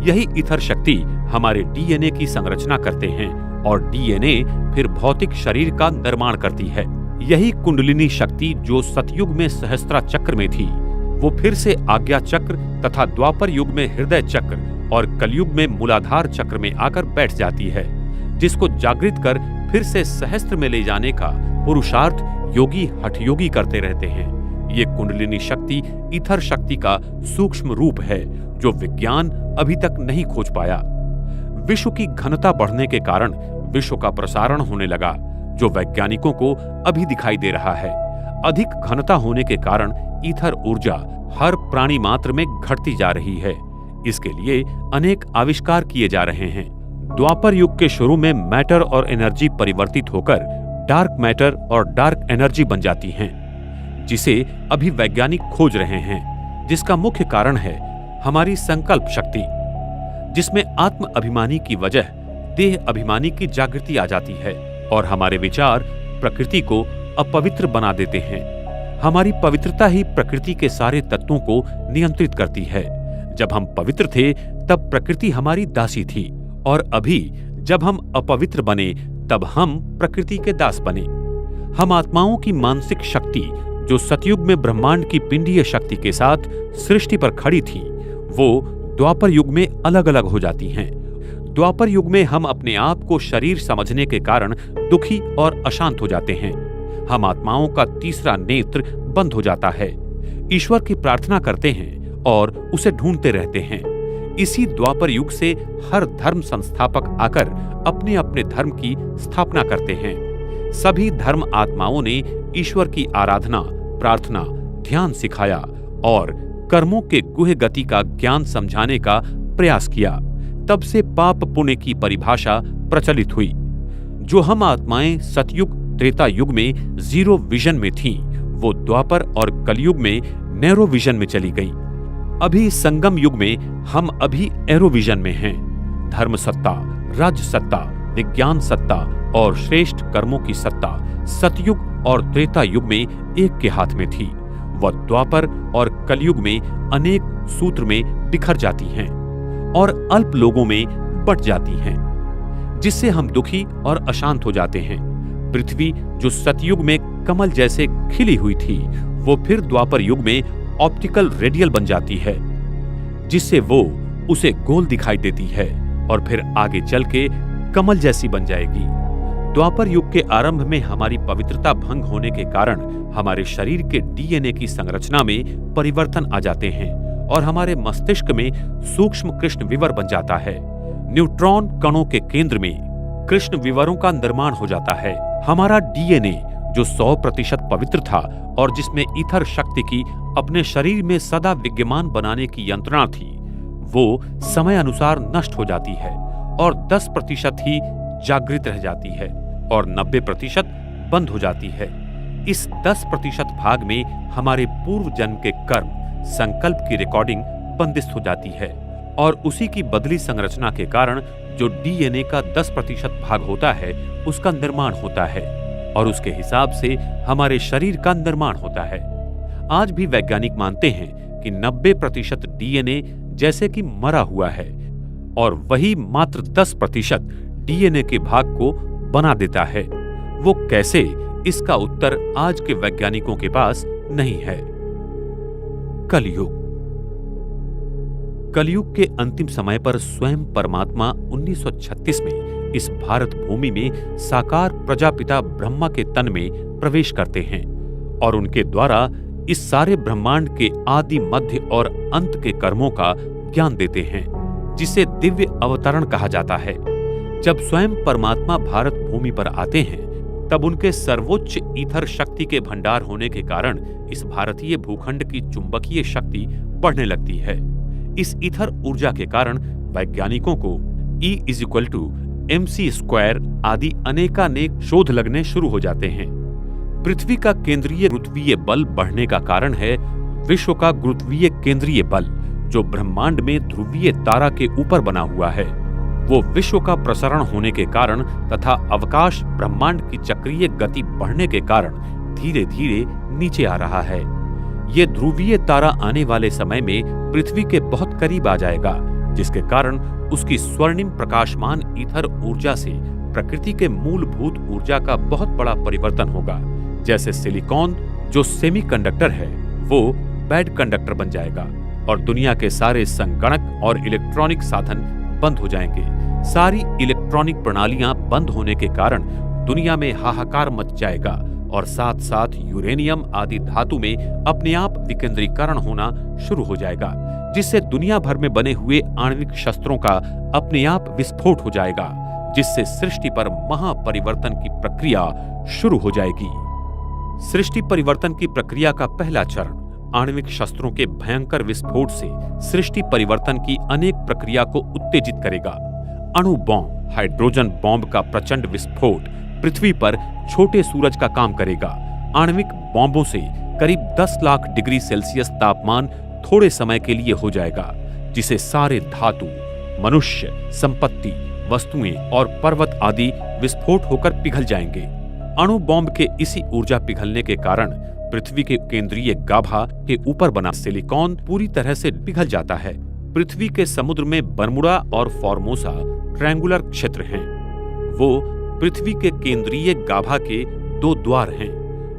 यही ईथर शक्ति हमारे डीएनए की संरचना करते हैं और डीएनए फिर भौतिक शरीर का निर्माण करती है। यही कुंडलिनी शक्ति जो सतयुग में सहस्त्रा चक्र में थी, वो फिर से आज्ञा चक्र तथा द्वापर युग में हृदय चक्र और कलयुग में मूलाधार चक्र में आकर बैठ जाती है, जिसको जागृत कर फिर से सहस्त्र में ले जाने का पुरुषार्थ योगी हठयोगी करते रहते हैं। ये कुंडलिनी शक्ति ईथर शक्ति का सूक्ष्म रूप है जो विज्ञान अभी तक नहीं खोज पाया। विश्व की घनता बढ़ने के कारण विश्व का प्रसारण होने लगा, जो वैज्ञानिकों को अभी दिखाई दे रहा है। अधिक घनता होने के कारण ईथर ऊर्जा हर प्राणी मात्र में घटती जा रही है। इसके लिए अनेक आविष्कार किए जा रहे हैं। द्वापर युग के शुरू में मैटर और एनर्जी परिवर्तित होकर डार्क मैटर और डार्क एनर्जी बन जाती हैं, जिसे अभी वैज्ञानिक खोज रहे हैं। जिसका मुख्य कारण है हमारी संकल्प शक्ति, जिसमें आत्म अभिमानी की वजह देह अभिमानी की जागृति आ जाती है और हमारे विचार प्रकृति को अपवित्र बना देते हैं। हमारी पवित्रता ही प्रकृति के सारे तत्वों को नियंत्रित करती है। जब हम पवित्र थे तब प्रकृति हमारी दासी थी, और अभी जब हम अपवित्र बने तब हम प्रकृति के दास बने। हम आत्माओं की मानसिक शक्ति, जो सतयुग में ब्रह्मांड की पिंडीय शक्ति के साथ सृष्टि पर खड़ी थी, वो द्वापर युग में अलग अलग हो जाती हैं। द्वापर युग में हम अपने आप को शरीर समझने के कारण दुखी और अशांत हो जाते हैं। हम आत्माओं का तीसरा नेत्र बंद हो जाता है। ईश्वर की प्रार्थना करते हैं और उसे ढूंढते रहते हैं। इसी द्वापर युग से हर धर्म संस्थापक आकर अपने अपने धर्म की स्थापना करते हैं। सभी धर्म आत्माओं ने ईश्वर की आराधना, प्रार्थना, ध्यान सिखाया और कर्मों के गुह्य गति का ज्ञान समझाने का प्रयास किया। तब से पाप पुण्य की परिभाषा प्रचलित हुई। जो हम आत्माएं सतयुग त्रेता युग में जीरो विजन में थीं, वो द्वापर और कलयुग में नैरो विजन में चली गई। अभी संगम युग में हम अभी एरो विजन में हैं। धर्म सत्ता, राज सत्ता, विज्ञान सत्ता और श्रेष्ठ कर्मों की सत्ता सतयुग और त्रेता युग में एक के हाथ में थी। वह द्वापर और कलयुग में अनेक सूत्र में बिखर जाती हैं और अल्प लोगों में बट जाती हैं, जिससे हम दुखी और अशांत हो जाते हैं। पृथ्वी जो सतयुग में कमल जैसे खिली हुई थी, वो फिर द्वापर युग में ऑप्टिकल रेडियल बन जाती है, जिससे वो उसे गोल दिखाई देती है और फिर आगे चल के कमल जैसी बन जाएगी। द्वापर युग के आरंभ में हमारी पवित्रता भंग होने के कारण हमारे शरीर के डीएनए की संरचना में परिवर्तन आ जाते हैं और हमारे मस्तिष्क में सूक्ष्म कृष्ण विवर बन जाता है। न्यूट्रॉन कणों के केंद्र में कृष्ण विवरों का निर्माण हो जाता है। हमारा डीएनए जो 100% पवित्र था और जिसमें ईथर शक्ति की अपने शरीर में सदा विद्यमान बनाने की यंत्रणा थी, वो समय अनुसार नष्ट हो जाती है और 10% ही जागृत रह जाती है और 90% बंद हो जाती है। इस 10% भाग में हमारे पूर्व जन्म के कर्म, संकल्प की रिकॉर्डिंग बंदिस्त हो जाती है और उसी की बदली संरचना के कारण जो डीएनए का 10% भाग होता है, उसका निर्माण होता है और उसके हिसाब से हमारे शरीर का निर्माण होता है। आज भी वैज्ञानिक मानते हैं कि 90% डीएनए जैसे कि मरा हुआ है और वही मात्र 10% डीएनए के भाग को बना देता है। वो कैसे, इसका उत्तर आज के वैज्ञानिकों के पास नहीं है। कलयुग। कलयुग के अंतिम समय पर स्वयं परमात्मा 1936 में इस भारत भूमि में साकार प्रजापिता ब्रह्मा के तन में प्रवेश करते हैं और उनके द्वारा इस सारे ब्रह्मांड के आदि, मध्य और अंत के कर्मों का ज्ञान देते हैं, जिसे दिव्य अवतरण कहा जाता है। जब स्वयं परमात्मा भारत भूमि पर आते हैं, तब उनके सर्वोच्च ईथर शक्ति के भंडार होने के कारण इस भारतीय भूखंड की चुंबकीय शक्ति बढ़ने लगती है। इस ईथर ऊर्जा के कारण वैज्ञानिकों को E=mc² आदि अनेकानेक शोध लगने शुरू हो जाते हैं। पृथ्वी का केंद्रीय गुरुत्वीय बल बढ़ने का कारण है विश्व का गुरुत्वीय केंद्रीय बल, जो ब्रह्मांड में ध्रुवीय तारा के ऊपर बना हुआ है। वो विश्व का प्रसारण होने के कारण तथा अवकाश ब्रह्मांड की चक्रीय गति बढ़ने के कारण धीरे धीरे नीचे आ रहा है। ये ध्रुवीय तारा आने वाले समय में पृथ्वी के बहुत करीब आ जाएगा, जिसके कारण उसकी स्वर्णिम प्रकाशमान ईथर ऊर्जा से प्रकृति के मूलभूत ऊर्जा का बहुत बड़ा परिवर्तन होगा। जैसे सिलिकॉन जो सेमीकंडक्टर है, वो बैड कंडक्टर बन जाएगा और दुनिया के सारे संगणक और इलेक्ट्रॉनिक साधन बंद हो जाएंगे। सारी इलेक्ट्रॉनिक प्रणालियां बंद होने के कारण दुनिया में हाहाकार मच जाएगा और साथ साथ यूरेनियम आदि धातु में अपने आप विकेंद्रीकरण होना शुरू हो जाएगा, जिससे दुनिया भर में बने हुए आणविक शस्त्रों का अपने आप विस्फोट हो जाएगा, जिससे सृष्टि पर महापरिवर्तन की प्रक्रिया शुरू हो जाएगी। सृष्टि परिवर्तन की प्रक्रिया का पहला चरण आणविक शस्त्रों के भयंकर विस्फोट से सृष्टि परिवर्तन की अनेक प्रक्रिया को उत्तेजित करेगा। अणु बॉम्ब, हाइड्रोजन बॉम्ब का प्रचंड विस्फोट पृथ्वी पर छोटे सूरज का काम करेगा। आणविक बॉम्बों से करीब 10 लाख डिग्री सेल्सियस तापमान थोड़े समय के लिए हो जाएगा, जिसे सारे धातु, मनुष्य, संपत्ति, वस्तुएं और पर्वत आदि विस्फोट होकर पिघल जाएंगे। अणु बॉम्ब के इसी ऊर्जा पिघलने के कारण पृथ्वी के केंद्रीय गाभा के ऊपर बना सिलिकॉन पूरी तरह से पिघल जाता है। पृथ्वी के समुद्र में बर्मुडा और फॉर्मोसा ट्रायंगुलर क्षेत्र हैं। वो पृथ्वी के केंद्रीय गाभा के 2 द्वार हैं,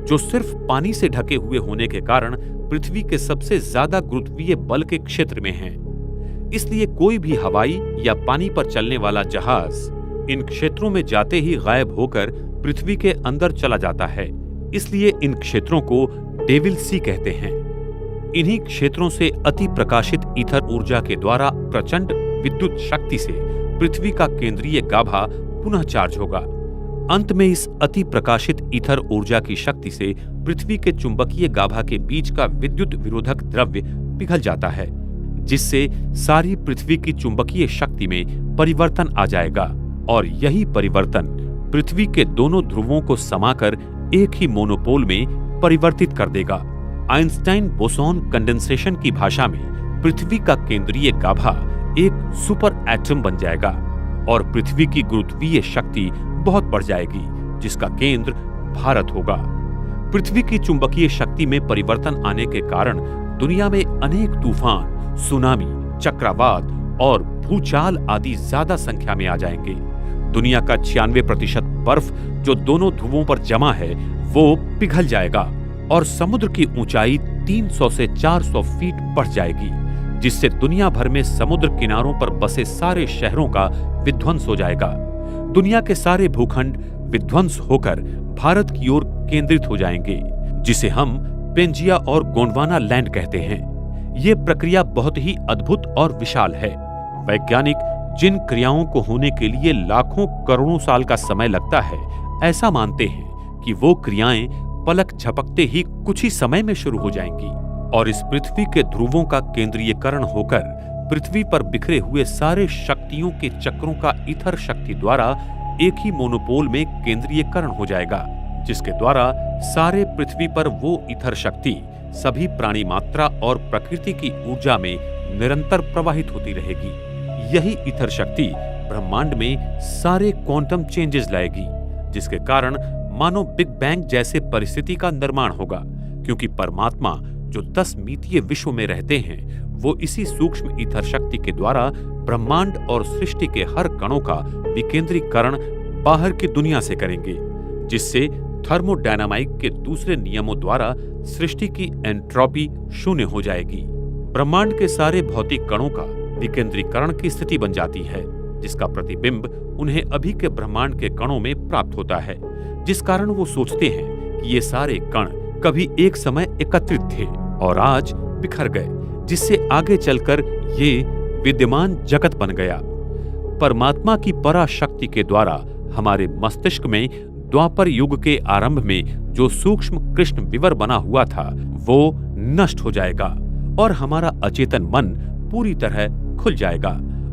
जो सिर्फ पानी से ढके हुए होने के कारण पृथ्वी के सबसे ज्यादा गुरुत्वीय बल के क्षेत्र में हैं। इसलिए कोई भी हवाई या पानी पर चलने वाला जहाज इन क्षेत्रों में जाते ही गायब होकर पृथ्वी के अंदर चला जाता है। इसलिए इन क्षेत्रों को डेविल सी कहते हैं। इन्हीं क्षेत्रों से अति प्रकाशित ईथर ऊर्जा के द्वारा प्रचंड विद्युत शक्ति से पृथ्वी का केंद्रीय गाभा पुनः चार्ज होगा। अंत में इस अति प्रकाशित ईथर ऊर्जा की शक्ति से पृथ्वी के चुंबकीय गाभा के बीच का विद्युत विरोधक द्रव्य पिघल जाता है, जिससे सारी पृथ्वी की चुंबकीय शक्ति में परिवर्तन आ जाएगा और यही परिवर्तन पृथ्वी के दोनों ध्रुवों को समाकर एक ही मोनोपोल में परिवर्तित कर देगा। आइंस्टाइन बोसॉन कंडेंसेशन की भाषा में पृथ्वी का केंद्रीय गाभा एक सुपर एटम बन जाएगा और पृथ्वी की गुरुत्वीय शक्ति बहुत बढ़ जाएगी, जिसका केंद्र भारत होगा। पृथ्वी की चुंबकीय शक्ति में परिवर्तन आने के कारण दुनिया में अनेक तूफान, सुनामी, चक्रवात और भूचाल आदि ज्यादा संख्या में आ जाएंगे। दुनिया का 96% बर्फ जो दोनों ध्रुवों पर जमा है वो पिघल जाएगा और समुद्र की ऊंचाई 300 से 400 फीट बढ़ जाएगी, जिससे दुनिया भर में समुद्र किनारों पर बसे सारे शहरों का विध्वंस हो जाएगा। दुनिया के सारे भूखंड विध्वंस होकर भारत की ओर केंद्रित हो जाएंगे, जिसे हम पेंजिया और गोंडवाना लैंड कहते हैं। ये प्रक्रिया बहुत ही अद्भुत और विशाल है। वैज्ञानिक जिन क्रियाओं को होने के लिए लाखों करोड़ों साल का समय लगता है, ऐसा मानते हैं कि वो क्रियाएं पलक झपकते ही कुछ ही समय में शुरू हो जाएंगी और इस पृथ्वी के ध्रुवों का केंद्रीयकरण होकर पृथ्वी पर बिखरे हुए सारे शक्तियों के चक्रों का ईथर शक्ति द्वारा एक ही मोनोपोल में केंद्रीयकरण हो जाएगा, जिसके द्वारा सारे पृथ्वी पर वो ईथर शक्ति सभी प्राणी मात्रा और प्रकृति की ऊर्जा में निरंतर प्रवाहित होती रहेगी। यही ईथर शक्ति ब्रह्मांड में सारे क्वांटम चेंजेस लाएगी, जिसके कारण मानो बिग बैंग जैसे परिस्थिति का निर्माण होगा, क्योंकि परमात्मा जो 10 मितीय विश्व में रहते हैं वो इसी सूक्ष्म ईथर शक्ति के द्वारा ब्रह्मांड और सृष्टि के हर कणों का विकेंद्रीकरण बाहर की दुनिया से करेंगे, जिससे थर्मोडायनामिक के दूसरे नियमों द्वारा सृष्टि की एंट्रोपी शून्य हो जाएगी। ब्रह्मांड के सारे भौतिक कणों का विकेंद्रीकरण की स्थिति बन जाती है, जिसका प्रतिबिंब उन्हें अभी के ब्रह्मांड के कणों में प्राप्त होता है, जिस कारण वो सोचते हैं कि ये सारे कण कभी एक समय एकत्रित थे और आज बिखर गए, जिससे आगे चलकर ये विद्यमान जगत बन गया। परमात्मा की पराशक्ति के द्वारा हमारे मस्तिष्क में द्वापर युग के आरंभ में जो सूक्ष्म कृष्ण विवर बना हुआ था वो नष्ट हो जाएगा और हमारा अचेतन मन पूरी तरह खुल जाएगा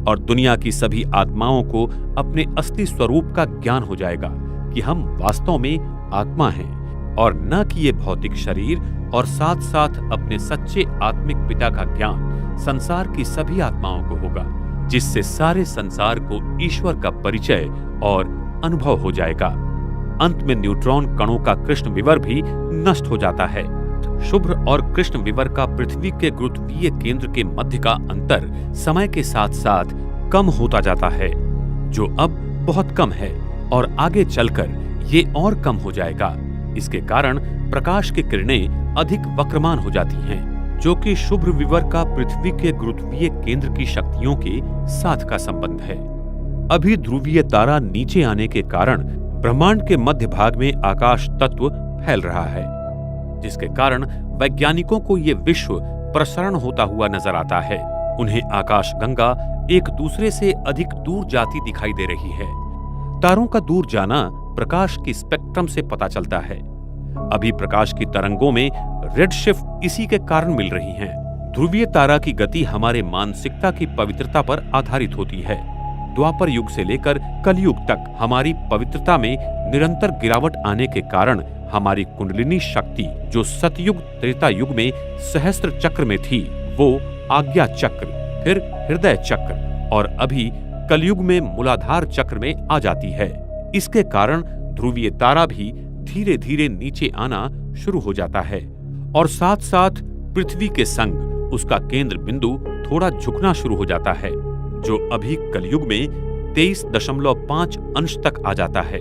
और दुनिया की सभी आत्माओं को अपने असली स्वरूप का ज्ञान हो जाएगा कि हम वास्तव में आत्मा हैं और न कि ये भौतिक शरीर, और साथ साथ अपने सच्चे आत्मिक पिता का ज्ञान संसार की सभी आत्माओं को होगा, जिससे सारे संसार को ईश्वर का परिचय और अनुभव हो जाएगा। अंत में न्यूट्रॉन कणों का कृष्ण विवर भी नष्ट हो जाता है। शुभ्र और कृष्ण विवर का पृथ्वी के गुरुत्वीय केंद्र के मध्य का अंतर समय के साथ साथ कम होता जाता है, जो अब बहुत कम है और आगे चलकर ये और कम हो जाएगा। इसके कारण प्रकाश की किरणें अधिक वक्रमान हो जाती हैं, जो कि शुभ्र विवर का पृथ्वी के गुरुत्वीय केंद्र की शक्तियों के साथ का संबंध है। अभी ध्रुवीय तारा नीचे आने के कारण ब्रह्मांड के मध्य भाग में आकाश तत्व फैल रहा है, जिसके कारण वैज्ञानिकों को ये विश्व प्रसरण होता हुआ नजर आता है। उन्हें आकाश गंगा एक दूसरे से अधिक दूर जाती दिखाई दे रही है। तारों का दूर जाना प्रकाश की स्पेक्ट्रम से पता चलता है। अभी प्रकाश की तरंगों में रेडशिफ्ट इसी के कारण मिल रही हैं। ध्रुवीय तारा की गति हमारे मानसिकता की पवित्रता पर आधारित होती है। द्वापर युग से लेकर कलयुग तक हमारी पवित्रता में निरंतर गिरावट आने के कारण हमारी कुंडलिनी शक्ति, जो सतयुग त्रेता युग में सहस्त्र चक्र में थी, वो आज्ञा चक्र, फिर हृदय चक्र और अभी कलयुग में मूलाधार चक्र में आ जाती है। इसके कारण ध्रुवीय तारा भी धीरे धीरे नीचे आना शुरू हो जाता है और साथ साथ पृथ्वी के संग उसका केंद्र बिंदु थोड़ा झुकना शुरू हो जाता है, जो अभी कलयुग में 23.5 अंश तक आ जाता है।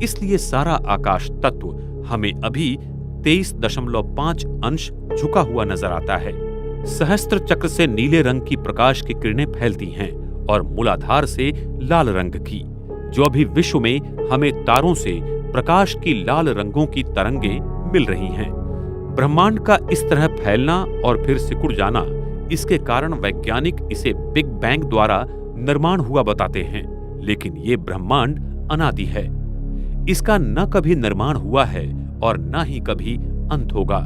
इसलिए सारा आकाश तत्व हमें अभी 23.5 अंश झुका हुआ नजर आता है। सहस्त्र चक्र से नीले रंग की प्रकाश की किरणें फैलती हैं और मूलाधार से लाल रंग की, जो अभी विश्व में हमें तारों से प्रकाश की लाल रंगों की तरंगे मिल रही हैं। ब्रह्मांड का इस तरह फैलना और फिर सिकुड़ जाना, इसके कारण वैज्ञानिक इसे बिग बैंग द्वारा निर्माण हुआ बताते हैं, लेकिन ये ब्रह्मांड अनादि है। इसका न कभी निर्माण हुआ है और न ही कभी अंत होगा।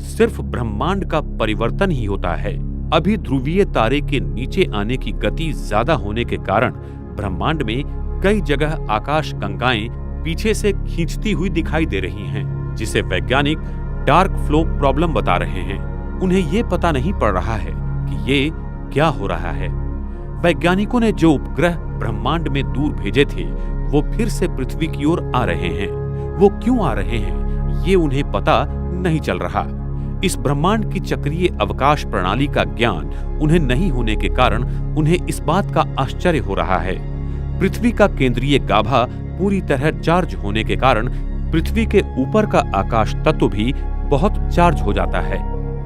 सिर्फ ब्रह्मांड का परिवर्तन ही होता है। अभी ध्रुवीय तारे के नीचे आने की गति ज्यादा होने के कारण ब्रह्मांड में कई जगह आकाश गंगाएं पीछे से खींचती हुई दिखाई दे रही हैं, जिसे वैज्ञानिक डार्क फ्लो प्रॉब्लम बता रहे हैं। उन्हें ये पता नहीं पड़ रहा है कि ये क्या हो रहा है। वैज्ञानिकों ने जो उपग्रह ब्रह्मांड में दूर भेजे थे, वो फिर से पृथ्वी की ओर आ रहे हैं। वो क्यों आ रहे हैं, ये उन्हें पता नहीं चल रहा। इस ब्रह्मांड की चक्रीय अवकाश प्रणाली का ज्ञान उन्हें नहीं होने के कारण उन्हें इस बात का आश्चर्य हो रहा है। पृथ्वी का केंद्रीय गाभा पूरी तरह चार्ज होने के कारण पृथ्वी के ऊपर का आकाश तत्व भी बहुत चार्ज हो जाता है,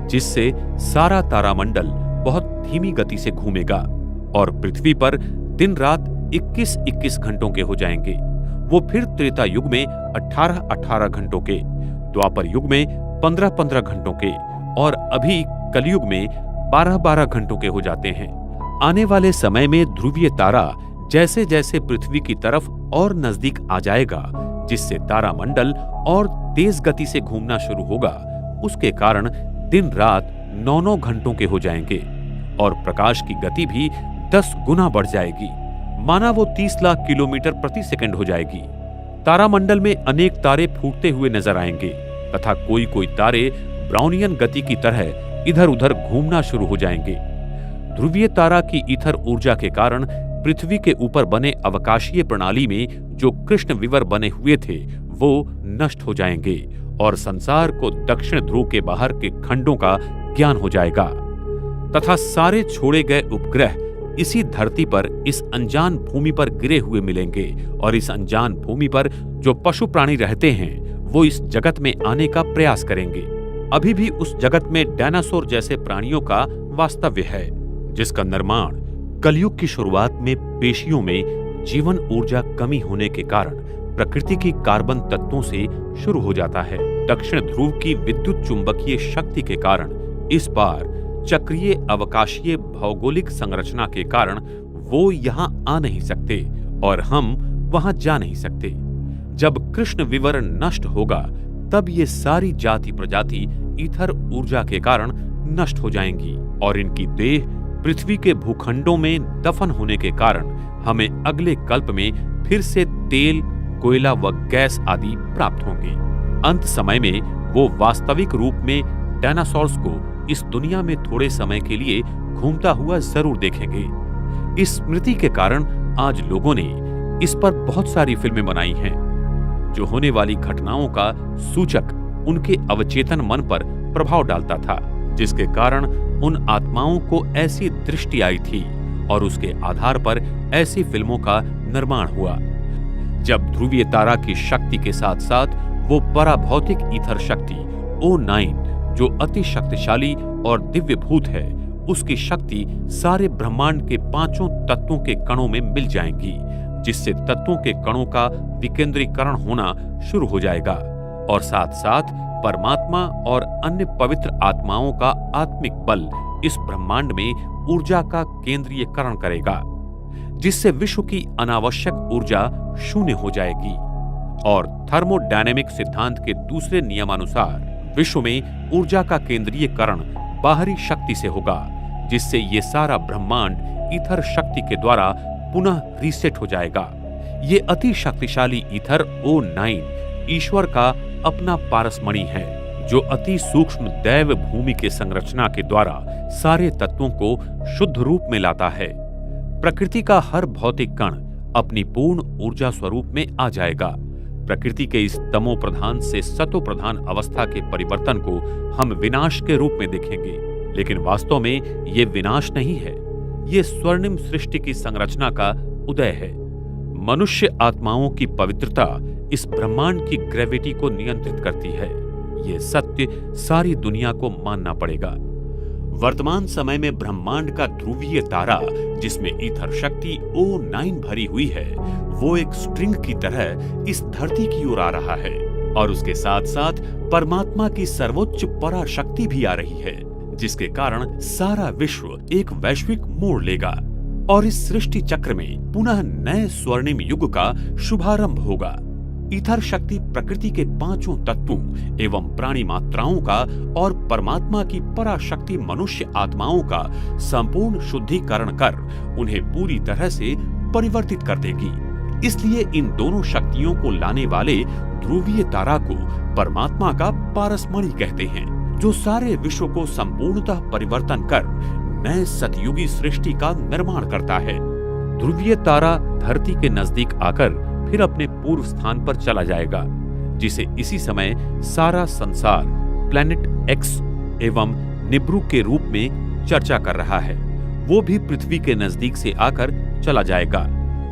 जिससे सारा तारामंडल बहुत धीमी गति से घूमेगा और पृथ्वी पर दिन रात 21-21 घंटों के हो जाएंगे। वो फिर त्रेता युग में 18-18 घंटों के, द्वापर युग में 15-15 घंटों के और अभी कलयुग में 12-12 घंटों के हो जाते हैं। आने वाले समय में ध्रुवीय तारा जैसे जैसे पृथ्वी की तरफ और नजदीक आ जाएगा, जिससे तारामंडल और तेज गति से घूमना शुरू होगा, उसके कारण दिन रात 9-9 घंटों के हो जाएंगे और प्रकाश की गति भी 10 गुना बढ़ जाएगी। माना वो 30 लाख किलोमीटर प्रति सेकंड हो जाएगी। तारामंडल में अनेक तारे फूटते हुए नजर आएंगे तथा कोई कोई तारे ब्राउनियन गति की तरह इधर उधर घूमना शुरू हो जाएंगे। ध्रुवीय तारा की ईथर ऊर्जा के कारण पृथ्वी के ऊपर बने अवकाशीय प्रणाली में जो कृष्ण विवर बने हुए थे, वो नष्ट हो जाएंगे और संसार को दक्षिण ध्रुव के बाहर के खंडों का ज्ञान हो जाएगा तथा सारे छोड़े गए उपग्रह इसी धरती पर, इस अनजान भूमि पर गिरे हुए मिलेंगे और इस अनजान भूमि पर जो पशु प्राणी रहते हैं, वो इस जगत में आने का प्रयास करेंगे। अभी भी उस जगत में डायनासोर जैसे प्राणियों का वास्तव्य है, जिसका निर्माण कलयुग की शुरुआत में पेशियों में जीवन ऊर्जा कमी होने के कारण प्रकृति की कार्बन तत्वों से शुरू हो जाता है। दक्षिण ध्रुव की विद्युत चुंबकीय शक्ति के कारण इस बार चक्रीय अवकाशीय भौगोलिक संरचना के कारण वो यहाँ आ नहीं सकते और हम वहां जा नहीं सकते। जब कृष्ण विवर नष्ट होगा, तब ये सारी जाति प्रजाति ईथर ऊर्जा के कारण नष्ट हो जाएंगी और इनकी देह पृथ्वी के भूखंडों में दफन होने के कारण हमें अगले कल्प में फिर से तेल, कोयला व गैस आदि प्राप्त होंगे। अंत समय में वो वास्तविक रूप में डायनासोर्स को इस दुनिया में थोड़े समय के लिए घूमता हुआ जरूर देखेंगे। इस स्मृति के कारण आज लोगों ने इस पर बहुत सारी फिल्में बनाई हैं, जो होने वाली घटनाओं का सूचक उनके अवचेतन मन पर प्रभाव डालता था, जिसके कारण उन आत्माओं को ऐसी दृष्टि आई थी और उसके आधार पर ऐसी फिल्मों का निर्माण हुआ। जब ध्रुवीय तारा की शक्ति के साथ साथ वो पराभौतिक ईथर शक्ति O9 जो अति शक्तिशाली और दिव्य भूत है, उसकी शक्ति सारे ब्रह्मांड के 5 तत्वों के कणों में मिल जाएंगी, जिससे तत्वों के कणों का विकेंद्रीकरण होना शुरू हो जाएगा और साथ साथ परमात्मा और अन्य पवित्र आत्माओं का आत्मिक बल इस ब्रह्मांड में ऊर्जा का केंद्रीयकरण करेगा, जिससे विश्व की अनावश्यक ऊर्जा शून्य हो जाएगी। और थर्मोडायनेमिक सिद्धांत के दूसरे नियमानुसार विश्व में ऊर्जा का केंद्रीयकरण बाहरी शक्ति से होगा, जिससे ये सारा ब्रह्मांड ईथर शक्ति के द्वारा पुनः रीसेट हो जाएगा। ये अति शक्तिशाली ईथर O9 ईश्वर का अपना पारसमणि है, जो अति सूक्ष्म दैव भूमि के संरचना के द्वारा सारे तत्वों को शुद्ध रूप में लाता है। प्रकृति का हर भौतिक कण अपनी पूर्ण ऊर्जा स्वरूप में आ जाएगा। प्रकृति के इस तमो प्रधान से सतो प्रधान अवस्था के परिवर्तन को हम विनाश के रूप में देखेंगे, लेकिन वास्तव में ये विनाश नहीं है, ये स्वर्णिम सृष्टि की संरचना का उदय है। मनुष्य आत्माओं की पवित्रता इस ब्रह्मांड की ग्रेविटी को नियंत्रित करती है। ये सत्य सारी दुनिया को मानना पड़ेगा। वर्तमान समय में ब्रह्मांड का ध्रुवीय तारा, जिसमें ईथर शक्ति O9 भरी हुई है, वो एक स्ट्रिंग की तरह इस धरती की ओर आ रहा है और उसके साथ साथ परमात्मा की सर्वोच्च पराशक्ति भी आ रही है, जिसके कारण सारा विश्व एक वैश्विक मोड़ लेगा और इस सृष्टि चक्र में पुनः नए स्वर्णिम युग का शुभारंभ होगा। ईथर शक्ति प्रकृति के पांचों तत्वों एवं प्राणी मात्राओं का और परमात्मा की पराशक्ति मनुष्य आत्माओं का संपूर्ण शुद्धिकरण कर उन्हें पूरी तरह से परिवर्तित कर देगी। इसलिए इन दोनों शक्तियों को लाने वाले ध्रुवीय तारा को परमात्मा का पारसमणि कहते हैं, जो सारे विश्व को संपूर्णतः परिवर्तन कर नए सतयुगी सृष्टि का निर्माण करता है। ध्रुवीय तारा धरती के नजदीक आकर फिर अपने पूर्व स्थान पर चला जाएगा, जिसे इसी समय सारा संसार प्लैनेट एक्स एवं निब्रू के रूप में चर्चा कर रहा है। वो भी पृथ्वी के नजदीक से आकर चला जाएगा।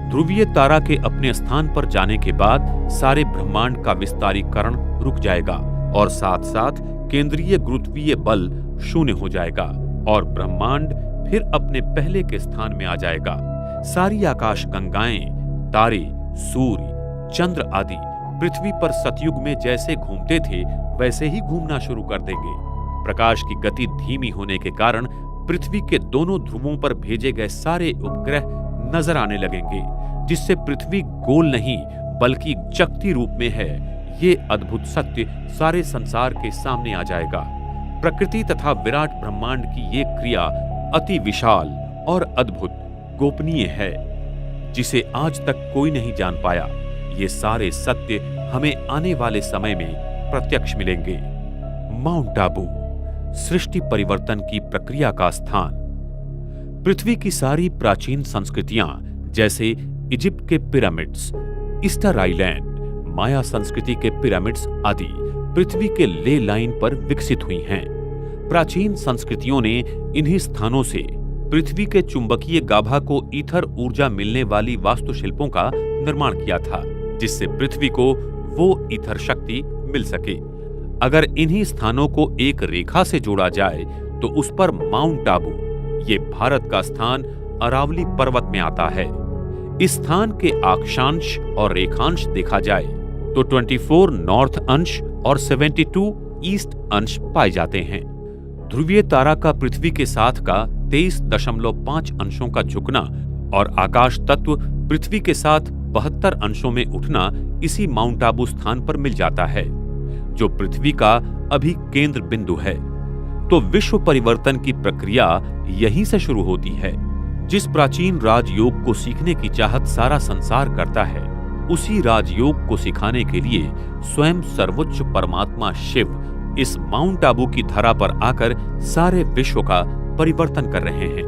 ध्रुवीय तारा के अपने स्थान पर जाने के बाद सारे ब्रह्मांड का विस्तारीकरण रुक जाएगा और साथ साथ केंद्रीय गुरुत्वीय बल शून्य हो जाएगा और ब्रह्मांड फिर अपने पहले के स्थान में आ जाएगा। सारी आकाश गंगाएं, तारे, सूर्य, चंद्र आदि पृथ्वी पर सतयुग में जैसे घूमते थे वैसे ही घूमना शुरू कर देंगे। प्रकाश की गति धीमी होने के कारण पृथ्वी के दोनों ध्रुवों पर भेजे गए सारे उपग्रह नजर आने लगेंगे, जिससे पृथ्वी गोल नहीं बल्कि चकती रूप में है। ये अद्भुत सत्य सारे संसार के सामने आ जाएगा। प्रकृति तथा विराट ब्रह्मांड की ये क्रिया अति विशाल और अद्भुत गोपनीय है, जिसे आज तक कोई नहीं जान पाया। ये सारे सत्य हमें आने वाले समय में प्रत्यक्ष मिलेंगे। माउंट आबू, सृष्टि परिवर्तन की प्रक्रिया का स्थान। पृथ्वी की सारी प्राचीन संस्कृतियां जैसे इजिप्ट के पिरामिड्स, ईस्टर आइलैंड, माया संस्कृति के पिरामिड्स आदि पृथ्वी के ले लाइन पर विकसित हुई हैं। प्राचीन संस्कृतियों ने इन्हीं स्थानों से पृथ्वी के चुंबकीय गाभा को ईथर ऊर्जा मिलने वाली वास्तुशिल्पों का निर्माण किया था, जिससे पृथ्वी को वो ईथर शक्ति मिल सके। अगर इन्हीं स्थानों को एक रेखा से जोड़ा जाए तो उस पर माउंट आबू, ये भारत का स्थान अरावली पर्वत में आता है। इस स्थान के अक्षांश और रेखांश देखा जाए तो 24 नॉर्थ अंश और 72 ईस्ट अंश पाए जाते हैं। ध्रुवीय तारा का पृथ्वी के साथ का 23.5 अंशों का झुकना और आकाश तत्व पृथ्वी के साथ 72 अंशों में उठना इसी माउंट आबू स्थान पर मिल जाता है, जो पृथ्वी का अभी केंद्र बिंदु है। तो विश्व परिवर्तन की प्रक्रिया यहीं से शुरू होती है। जिस प्राचीन राजयोग को सीखने की चाहत सारा संसार करता है, उसी राजयोग को सिखाने के लिए स्वयं सर्वोच्च परमात्मा शिव इस माउंट आबू की धरा पर आकर सारे विश्व का परिवर्तन कर रहे हैं।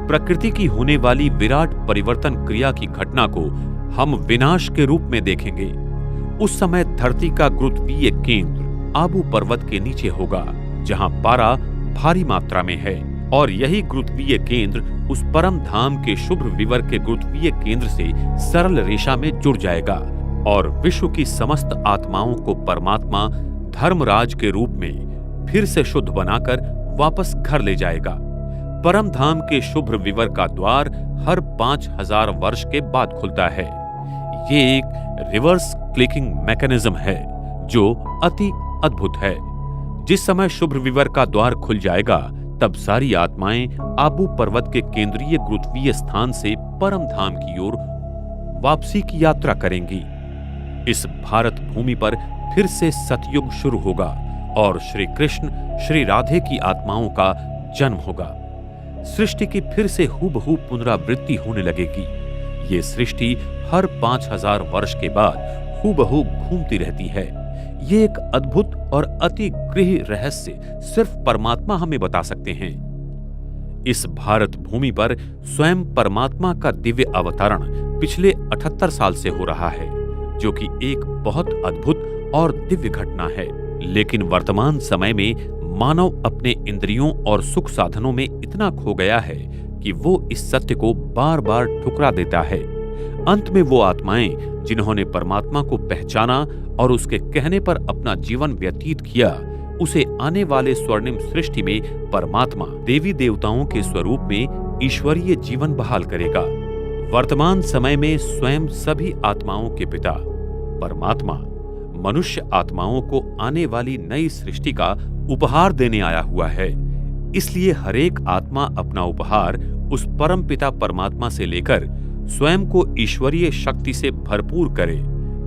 प्रकृति की होने वाली विराट परिवर्तन क्रिया की घटना को हम विनाश के रूप में देखेंगे। उस समय धरती का गुरुत्वीय केंद्र आबू पर्वत के नीचे होगा, जहां पारा भारी मात्रा में है, और यही गुरुत्वीय केंद्र उस परम धाम के शुभ विवर के गुरुत्वीय केंद्र से सरल रेखा में जुड़ जाएगा और विश्व की समस्त आत्माओं को परमात्मा धर्मराज के रूप में फिर से शुद्ध बनाकर वापस घर ले जाएगा। परम धाम के शुभ विवर का द्वार हर 5000 वर्ष के बाद खुलता है। ये एक रिवर्स क्लिकिंग मैकेनिज्म है जो अति अद्भुत है। जिस समय शुभ विवर का द्वार खुल जाएगा तब सारी आत्माएं आबू पर्वत के केंद्रीय गुरुत्वीय स्थान से परम धाम की ओर वापसी की यात्रा करेंगी। इस भारत भूमि पर फिर से सतयुग शुरू होगा और श्री कृष्ण श्री राधे की आत्माओं का जन्म होगा। सृष्टि की फिर से हूबहू पुनरावृत्ति होने लगेगी। ये सृष्टि हर 5000 वर्ष के बाद हूबहू घूमती रहती है। ये एक अद्भुत और अति गृह रहस्य सिर्फ परमात्मा हमें बता सकते हैं। इस भारत भूमि पर स्वयं परमात्मा का दिव्य अवतरण पिछले 78 साल से हो रहा है, जो कि एक बहुत अद्भुत और दिव्य घटना है। लेकिन वर्तमान समय में मानव अपने इंद्रियों और सुख साधनों में इतना खो गया है कि वो इस सत्य को बार बार ठुकरा देता है। अंत में वो आत्माएं जिन्होंने परमात्मा को पहचाना और उसके कहने पर अपना जीवन व्यतीत किया, उसे आने वाले स्वर्णिम सृष्टि में परमात्मा देवी देवताओं के स्वरूप में ईश्वरीय जीवन बहाल करेगा। वर्तमान समय में स्वयं सभी आत्माओं के पिता परमात्मा मनुष्य आत्माओं को आने वाली नई सृष्टि का उपहार देने आया हुआ है। इसलिए हरेक आत्मा अपना उपहार उस परम पिता परमात्मा से लेकर स्वयं को ईश्वरीय शक्ति से भरपूर करे,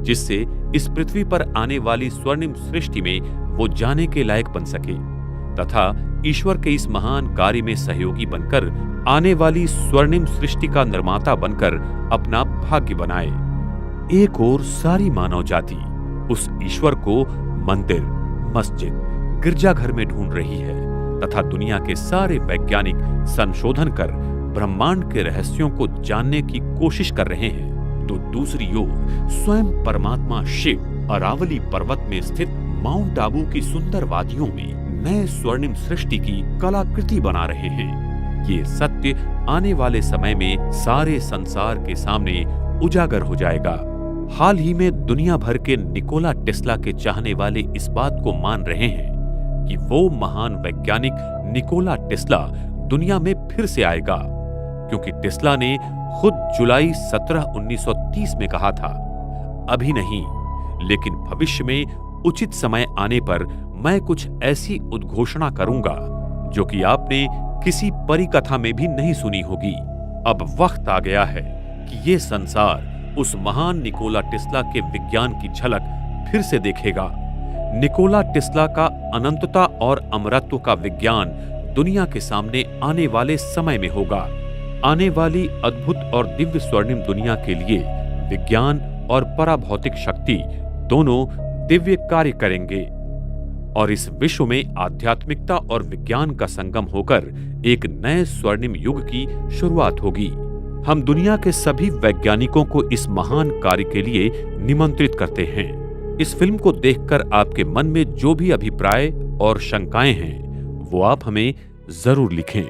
जिससे इस पृथ्वी पर आने वाली स्वर्णिम सृष्टि में वो जाने के लायक बन सके तथा ईश्वर के इस महान कार्य में सहयोगी बनकर आने वाली स्वर्णिम सृष्टि का निर्माता बनकर अपना भाग्य बनाए। एक ओर सारी मानव जाति उस ईश्वर को मंदिर, मस्जिद, गिरजाघर में ढूंढ रही है तथा दुनिया के सारे वैज्ञानिक संशोधन कर ब्रह्मांड के रहस्यों को जानने की कोशिश कर रहे हैं, तो दूसरी ओर स्वयं परमात्मा शिव अरावली पर्वत में स्थित माउंट आबू की सुंदर वादियों में नए स्वर्णिम सृष्टि की कलाकृति बना रहे हैं। ये सत्य आने वाले समय में सारे संसार के सामने उजागर हो जाएगा। हाल ही में दुनिया भर के निकोला टेस्ला के चाहने वाले इस बात को मान रहे हैं कि वो महान वैज्ञानिक निकोला टेस्ला दुनिया में फिर से आएगा, क्योंकि टेस्ला ने खुद जुलाई 17, 1930 में कहा था, अभी नहीं लेकिन भविष्य में उचित समय आने पर मैं कुछ ऐसी उद्घोषणा करूंगा जो कि आपने किसी परिकथा में भी नहीं सुनी होगी। अब वक्त आ गया है कि ये संसार उस महान निकोला टेस्ला के विज्ञान की झलक फिर से देखेगा। निकोला टेस्ला का अनंतता और अमरत्व का विज्ञान दुनिया के सामने आने वाले समय में होगा। आने वाली अद्भुत और दिव्य स्वर्णिम दुनिया के लिए विज्ञान और पराभौतिक शक्ति दोनों दिव्य कार्य करेंगे और इस विश्व में आध्यात्मिकता और विज्ञान का संगम होकर एक नए स्वर्णिम युग की शुरुआत होगी। हम दुनिया के सभी वैज्ञानिकों को इस महान कार्य के लिए निमंत्रित करते हैं। इस फिल्म को देखकर आपके मन में जो भी अभिप्राय और शंकाएं हैं वो आप हमें जरूर लिखें।